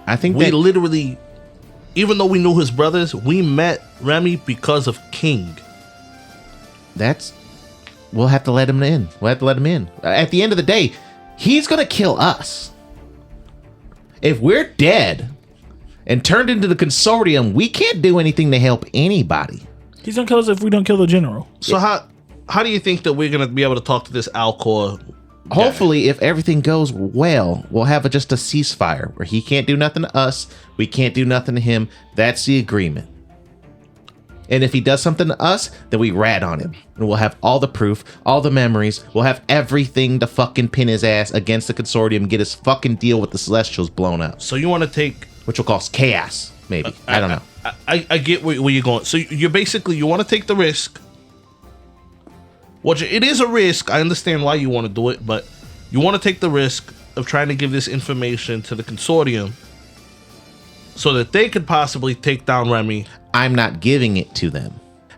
I think We that literally, even though we knew his brothers, we met Remy because of King. we'll have to let him in. We'll have to let him in. At the end of the day, he's going to kill us. If we're dead and turned into the consortium, we can't do anything to help anybody. He's going to kill us if we don't kill the general. So how do you think that we're going to be able to talk to this Alcor? Hopefully, if everything goes well, we'll have just a ceasefire where he can't do nothing to us, we can't do nothing to him. That's the agreement. And if he does something to us, then we rat on him. And we'll have all the proof, all the memories. We'll have everything to fucking pin his ass against the consortium, get his fucking deal with the Celestials blown up. So you want to take... Which will cause chaos, maybe. I don't know. I get where you're going. So you're basically, you want to take the risk. Which it is a risk. I understand why you want to do it, but you want to take the risk of trying to give this information to the consortium so that they could possibly take down Remy. I'm not giving it to them.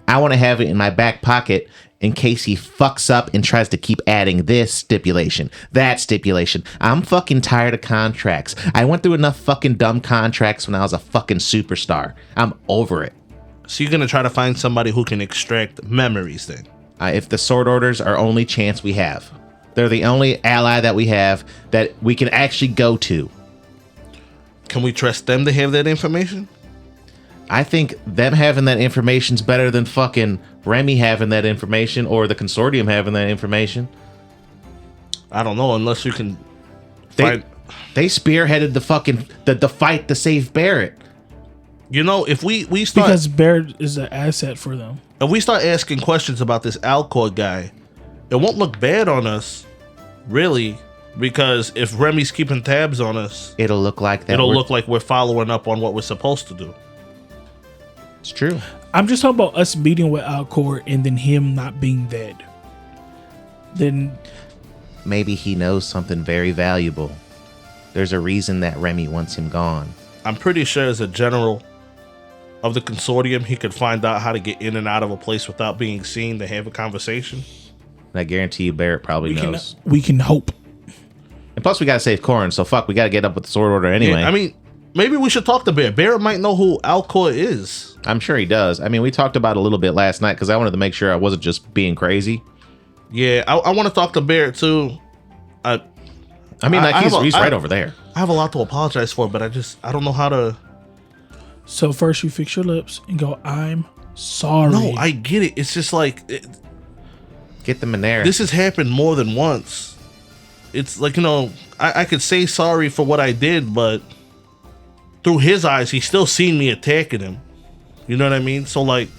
I want to have it in my back pocket in case he fucks up and tries to keep adding this stipulation, that stipulation. I'm fucking tired of contracts. I went through enough fucking dumb contracts when I was a fucking superstar. I'm over it. So you're going to try to find somebody who can extract memories then? If the Sword Orders are only chance we have. They're the only ally that we have that we can actually go to. Can we trust them to have that information? I think them having that information's better than fucking Remy having that information or the consortium having that information. I don't know, unless you can They spearheaded the fucking the fight to save Barrett. You know, if we start, Because Barrett is an asset for them. if we start asking questions about this Alcor guy, it won't look bad on us, really, because if Remy's keeping tabs on us, It'll look like that. it'll look like we're following up on what we're supposed to do. It's true. I'm just talking about us meeting with Alcor and then him not being dead. Then Maybe he knows something very valuable. There's a reason that Remy wants him gone. I'm pretty sure as a general of the consortium, he could find out how to get in and out of a place without being seen to have a conversation. And I guarantee you Barrett probably knows. we can hope. And plus we gotta save Corrin, so fuck, we gotta get up with the Sword Order anyway. Yeah, I mean, maybe we should talk to Barrett. Barrett might know who Alcor is. I'm sure he does. I mean, we talked about it a little bit last night because I wanted to make sure I wasn't just being crazy. Yeah, I want to talk to Barrett too. I mean, he's right over there. I have a lot to apologize for, but I don't know how to. So first you fix your lips and go, I'm sorry. No, I get it. It's just like Get them in there. this has happened more than once. It's like, you know, I could say sorry for what I did, but through his eyes, he's still seen me attacking him. You know what I mean? So like,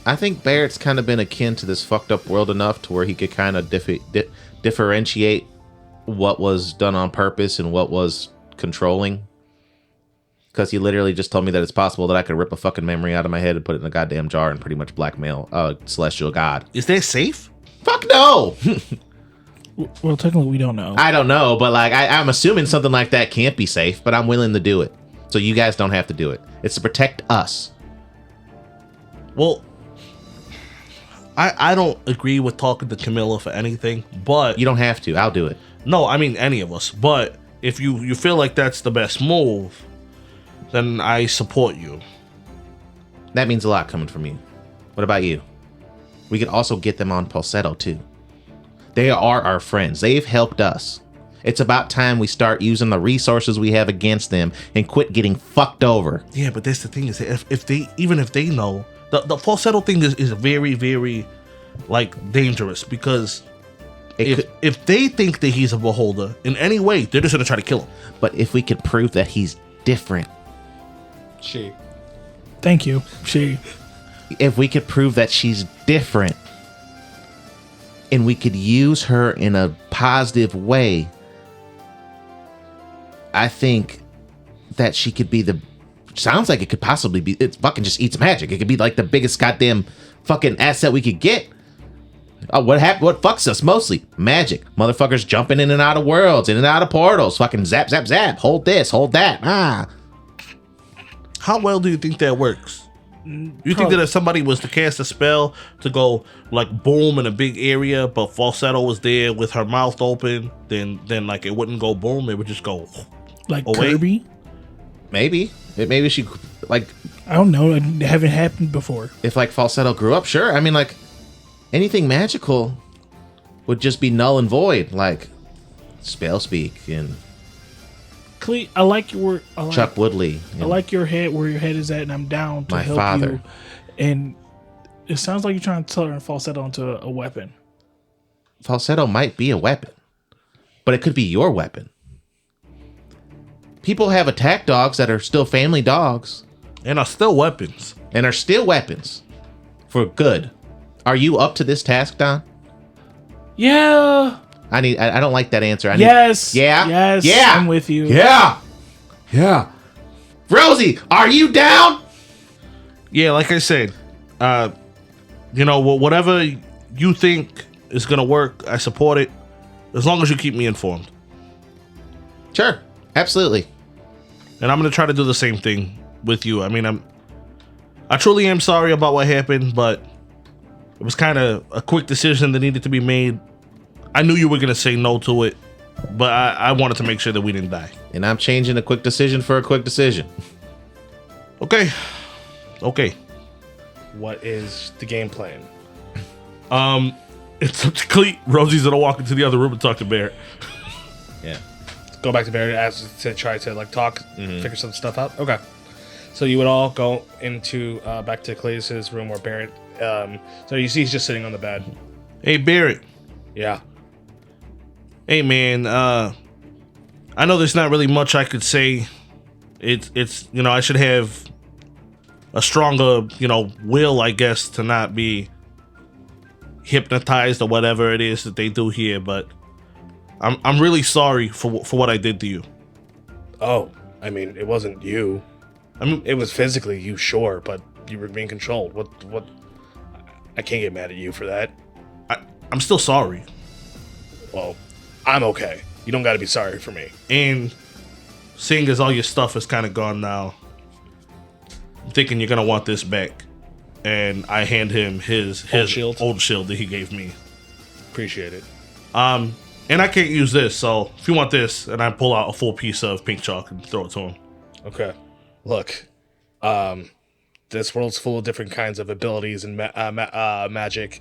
I think Barrett's kind of been akin to this fucked up world enough to where he could kind of differentiate what was done on purpose and what was controlling. Because he literally just told me that it's possible that I could rip a fucking memory out of my head and put it in a goddamn jar and pretty much blackmail a celestial god. is that safe? Fuck no! Well, technically we don't know. I don't know, but like I'm assuming something like that can't be safe, but I'm willing to do it. So you guys don't have to do it. It's to protect us. Well, I don't agree with talking to Camilla for anything, but You don't have to. I'll do it. no, I mean any of us. But if you feel like that's the best move, then I support you. That means a lot coming from you. What about you? We could also get them on Falsetto too. They are our friends. They've helped us. It's about time we start using the resources we have against them and quit getting fucked over. Yeah, but that's the thing is, if they know, the falsetto thing is very, very, like, dangerous, because if they think that he's a beholder in any way, they're just gonna try to kill him. But if we could prove that he's different, Thank you. if we could prove that she's different, and we could use her in a positive way, I think that she could be sounds like it could possibly be, it's fucking just eats magic. It could be like the biggest goddamn fucking asset we could get. What fucks us mostly? Magic. Motherfuckers jumping in and out of worlds, in and out of portals. Fucking zap, zap, zap. Hold this, hold that. How well do you think that works? You think that if somebody was to cast a spell to go like boom in a big area, but falsetto was there with her mouth open, then like it wouldn't go boom, it would just go Like away? Kirby? Maybe she, like, I don't know. It haven't happened before. if like falsetto grew up, sure. I mean, like, anything magical would just be null and void, like spell speak and I like Chuck Woodley. I like your head, where your head is at, and I'm down to My help father. you. And it sounds like you're trying to turn falsetto into a weapon. Falsetto might be a weapon, but it could be your weapon. People have attack dogs that are still family dogs And are still weapons. and are still weapons for good. Are you up to this task, Don? Yeah. I don't like that answer. Yes. Yeah. Yes. Yeah. I'm with you. Yeah. Rosie, are you down? Yeah, like I said, whatever you think is gonna work, I support it, as long as you keep me informed. Sure. Absolutely. And I'm gonna try to do the same thing with you. I mean, I truly am sorry about what happened, but it was kind of a quick decision that needed to be made. I knew you were gonna say no to it, but I wanted to make sure that we didn't die. And I'm changing a quick decision for a quick decision. Okay. What is the game plan? It's up to Cleet. Rosie's gonna walk into the other room and talk to Barrett. Yeah. Go back to Barrett to try to like talk, figure some stuff out. Okay. So you would all go into back to Cleatus' room where Barrett. So you see he's just sitting on the bed. Hey, Barrett. Yeah. Hey, man. I know there's not really much I could say. It's I should have a stronger will, I guess, to not be hypnotized or whatever it is that they do here, but I'm really sorry for what I did to you. Oh, I mean, it wasn't you. I mean, it was physically you, sure, but you were being controlled. What? I can't get mad at you for that. I'm still sorry. Well, I'm okay. You don't got to be sorry for me. And seeing as all your stuff is kind of gone now, I'm thinking you're gonna want this back. And I hand him his old shield that he gave me. Appreciate it. And I can't use this, so if you want this, and I pull out a full piece of pink chalk and throw it to him. Okay. Look, this world's full of different kinds of abilities and magic.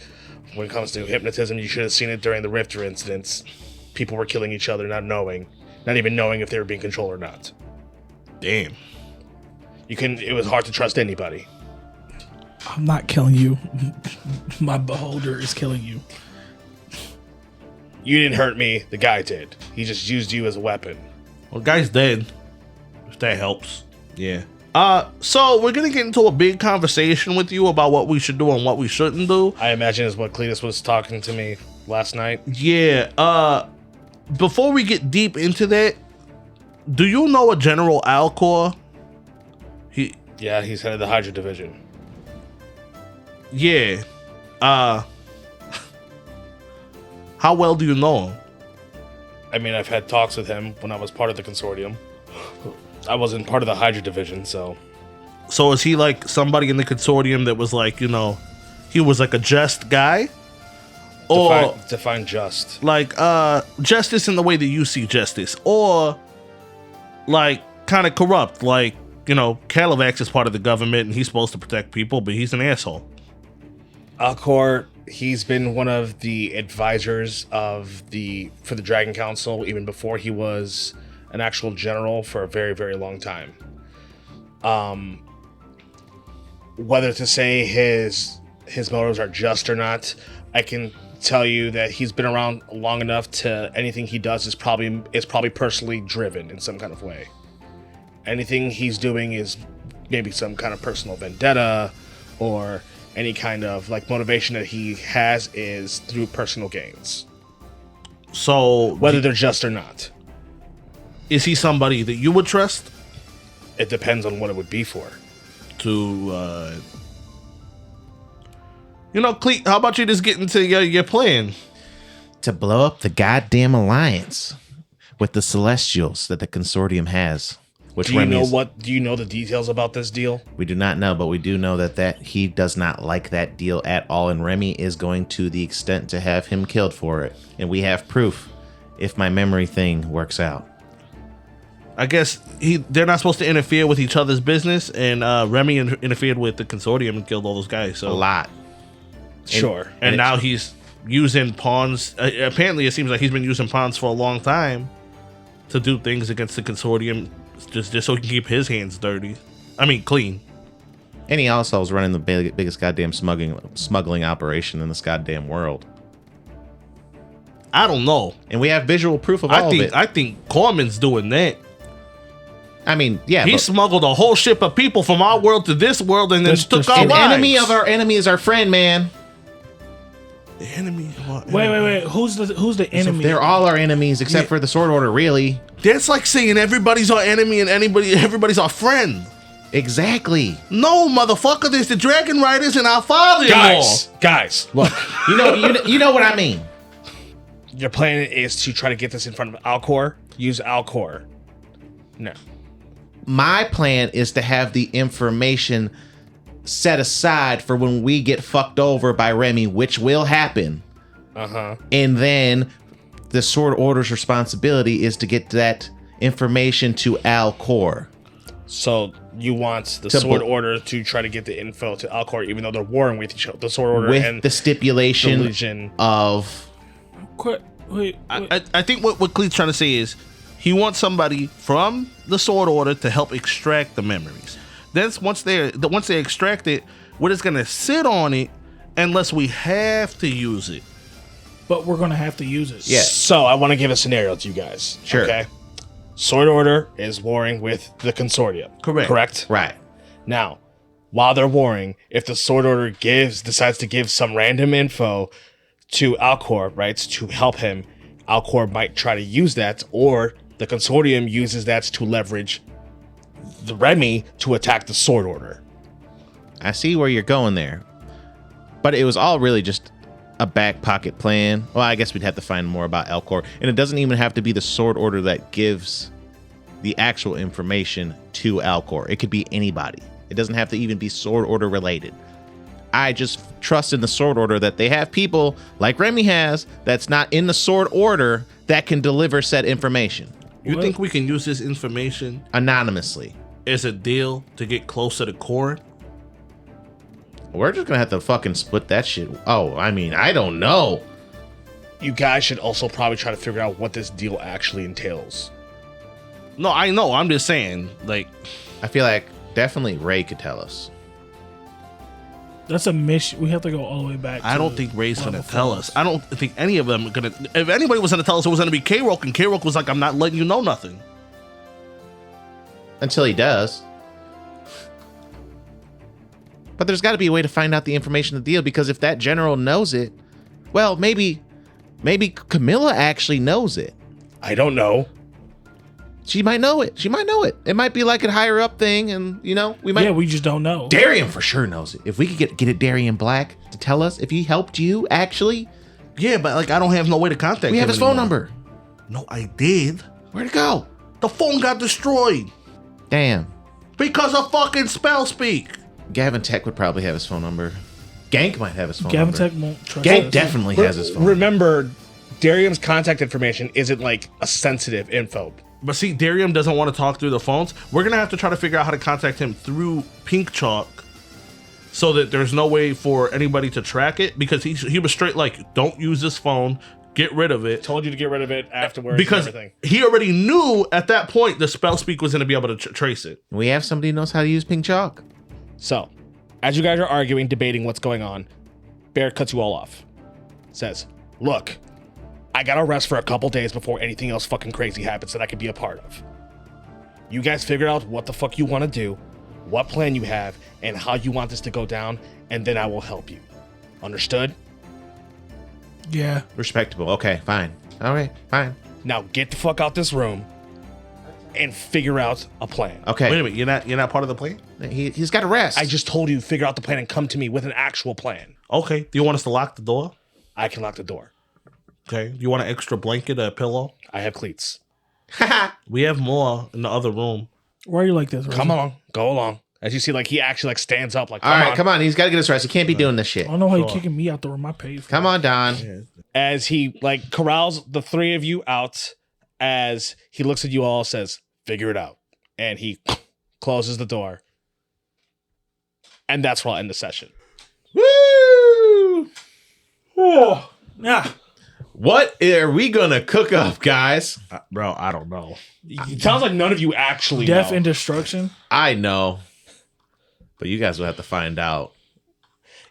When it comes to hypnotism, you should have seen it during the Rifter incidents. People were killing each other, not even knowing if they were being controlled or not. Damn. It was hard to trust anybody. I'm not killing you. My beholder is killing you. You didn't hurt me, the guy did. He just used you as a weapon. Well, guy's dead. If that helps. Yeah. So we're gonna get into a big conversation with you about what we should do and what we shouldn't do. I imagine is what Cleatus was talking to me last night. Yeah. Before we get deep into that, do you know a General Alcor? Yeah, he's head of the Hydra division. Yeah. How well do you know him? I mean, I've had talks with him when I was part of the consortium. I wasn't part of the Hydra division, so... So is he like somebody in the consortium that was like, he was like a just guy? Or Define just. like justice in the way that you see justice, or like kind of corrupt, like Caldersback is part of the government and he's supposed to protect people, but he's an asshole. Alcor, he's been one of the advisors for the Dragon Council even before he was an actual general for a very, very long time. Whether to say his motives are just or not, I can tell you that he's been around long enough to anything he does is probably personally driven in some kind of way. Anything he's doing is maybe some kind of personal vendetta, or any kind of like motivation that he has is through personal gains. So Whether they're just or not, is he somebody that you would trust it depends on what it would be for. to Cleet, how about you just get into your plan? To blow up the goddamn alliance with the Celestials that the consortium has. Which Do you Remy know is- do you know the details about this deal? We do not know, but we do know that he does not like that deal at all, and Remy is going to the extent to have him killed for it. And we have proof if my memory thing works out. I guess they're not supposed to interfere with each other's business, and Remy interfered with the consortium and killed all those guys. So A lot. Sure. and now he's using pawns. Apparently, it seems like he's been using pawns for a long time to do things against the consortium, just so he can keep his hands dirty. I mean, clean. And he also was running the biggest goddamn smuggling operation in this goddamn world. I don't know. And we have visual proof of all of it. I think Corman's doing that. I mean, yeah. He but smuggled a whole ship of people from our world to this world and then took our an lives. enemy of our enemy is our friend, man. The enemy of our Wait, enemy. wait. Who's the enemy? They're all our enemies except for the Sword Order, really. That's like saying everybody's our enemy and everybody's our friend. Exactly. No, motherfucker, there's the Dragon Riders and our father-in-law. Guys, look. You know what I mean. Your plan is to try to get this in front of Alcor. Use Alcor. No. My plan is to have the information set aside for when we get fucked over by Remy, which will happen. And then the Sword Order's responsibility is to get that information to Alcor. So you want the To Sword bl- Order to try to get the info to Alcor, even though they're warring with each other. The Sword Order With and the stipulation the Legion. of... Wait. I think what Cleet's trying to say is he wants somebody from the Sword Order to help extract the memories. Then once they extract it, we're just gonna sit on it unless we have to use it. But we're gonna have to use it. Yeah. So I want to give a scenario to you guys. Sure. Okay. Sword Order is warring with the Consortium. Correct? Right. Now, while they're warring, if the Sword Order decides to give some random info to Alcor, right, to help him, Alcor might try to use that, or the Consortium uses that to leverage the Remy to attack the Sword Order. I see where you're going there. But it was all really just a back pocket plan. Well, I guess we'd have to find more about Alcor. And it doesn't even have to be the Sword Order that gives the actual information to Alcor. It could be anybody. It doesn't have to even be Sword Order related. I just trust in the Sword Order that they have people like Remy has that's not in the Sword Order that can deliver said information You think we can use this information anonymously. as a deal to get closer to Core? We're just gonna have to fucking split that shit. Oh, I mean, I don't know. You guys should also probably try to figure out what this deal actually entails. No, I know. I'm just saying, like, I feel like definitely Ray could tell us. That's a mission. We have to go all the way back. I don't think Ray's gonna tell us. I don't think any of them are gonna. If anybody was gonna tell us, it was gonna be K-Rock, and K-Rock was like, "I'm not letting you know nothing." Until he does. But there's got to be a way to find out the information of the deal, because if that general knows it, well, maybe Camilla actually knows it. I don't know. She might know it. It might be like a higher up thing, and we might. Yeah, we just don't know. Darian for sure knows it. If we could get it Darian Black to tell us if he helped you actually. Yeah, but like, I don't have no way to contact him. We have his phone anymore. number. No, I did. Where'd it go? The phone got destroyed Damn. because of fucking spell speak. Gavin Tech would probably have his phone number. Gank might have his phone Gavin number. Tech won't trust Gank us. definitely has his phone. Remember, Darium's contact information isn't like a sensitive info. But see, Darium doesn't want to talk through the phones. We're going to have to try to figure out how to contact him through Pink Chalk so that there's no way for anybody to track it, because he was straight like, don't use this phone, get rid of it. Told you to get rid of it afterwards. Because and everything. he already knew at that point the spell speak was going to be able to trace it. We have somebody who knows how to use pink chalk. So, as you guys are arguing, debating what's going on, Bear cuts you all off. Says, look, I gotta rest for a couple days before anything else fucking crazy happens that I could be a part of. You guys figure out what the fuck you want to do, what plan you have, and how you want this to go down, and then I will help you. Understood? Yeah. Respectable. Okay, fine. All right, fine. Now get the fuck out this room and figure out a plan. Okay. Wait a minute, you're not part of the plan? He's got to rest. I just told you figure out the plan and come to me with an actual plan. Okay. Do you want us to lock the door? I can lock the door. Okay. Do you want an extra blanket, a pillow? I have cleats. We have more in the other room. Why are you like this? Rosie? Come on, go along. As you see, like he actually like stands up, like All right, come on. He's got to get his rest. He can't be doing this shit. I don't know how you're kicking me out the room. I paid for Come it. on, Don. As he like corrals the three of you out, as he looks at you all, says, "Figure it out," and he closes the door, and that's where I'll end the session. Woo! Oh, yeah. What are we gonna cook up, guys? Bro, I don't know. It sounds like none of you actually Death know. and destruction. I know, but you guys will have to find out.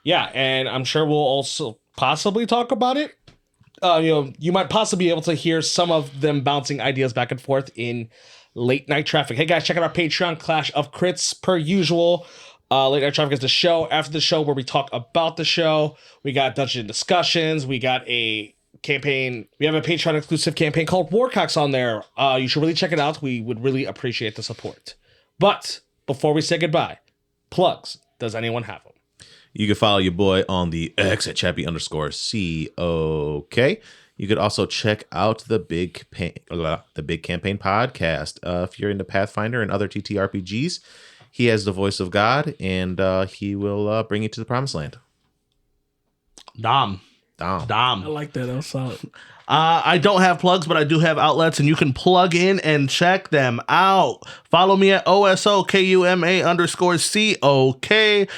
Yeah, and I'm sure we'll also possibly talk about it. You might possibly be able to hear some of them bouncing ideas back and forth in Late Night Traffic. Hey guys, check out our Patreon, Clash of Crits, per usual. Late Night Traffic is the show after the show where we talk about the show. We got dungeon discussions. We got a campaign. We have a Patreon exclusive campaign called Warcocks on there. You should really check it out. We would really appreciate the support. But before we say goodbye, plugs. Does anyone have them? You can follow your boy on the X at Chappie_COK. You could also check out the Big Campaign podcast. If you're into Pathfinder and other TTRPGs, he has the voice of God, and he will bring you to the promised land. Dom. I like that. That was solid. I don't have plugs, but I do have outlets, and you can plug in and check them out. Follow me at OSOKUMA_COK.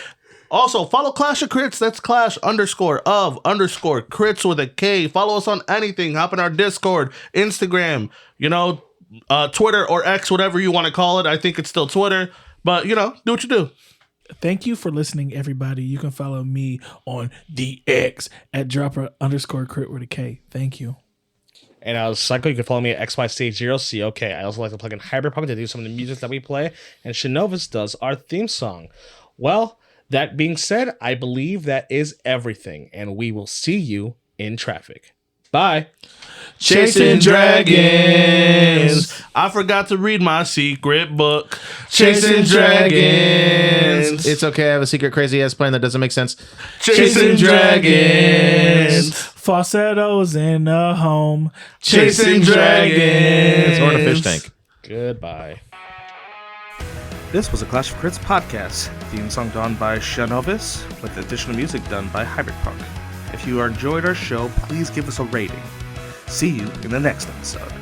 Also, follow Clash of Crits. That's Clash_of_crits with a K. Follow us on anything. Hop in our Discord, Instagram, Twitter or X, whatever you want to call it. I think it's still Twitter. But, do what you do. Thank you for listening, everybody. You can follow me on the X at dropper_crit with a K. Thank you. And I was Psycho. You can follow me at XYStage0COK. I also like to plug in Hyperpunk to do some of the music that we play. And Shinovis does our theme song. Well, that being said, I believe that is everything. And we will see you in traffic. Bye. Chasing dragons. I forgot to read my secret book. Chasing dragons. It's okay. I have a secret crazy ass plan that doesn't make sense. Chasing dragons. Falsettos in a home. Chasing dragons. Or in a fish tank. Goodbye. This was a Clash of Crits podcast. Theme song done by Shinovis, with additional music done by Hyperpunk. If you enjoyed our show, please give us a rating. See you in the next episode.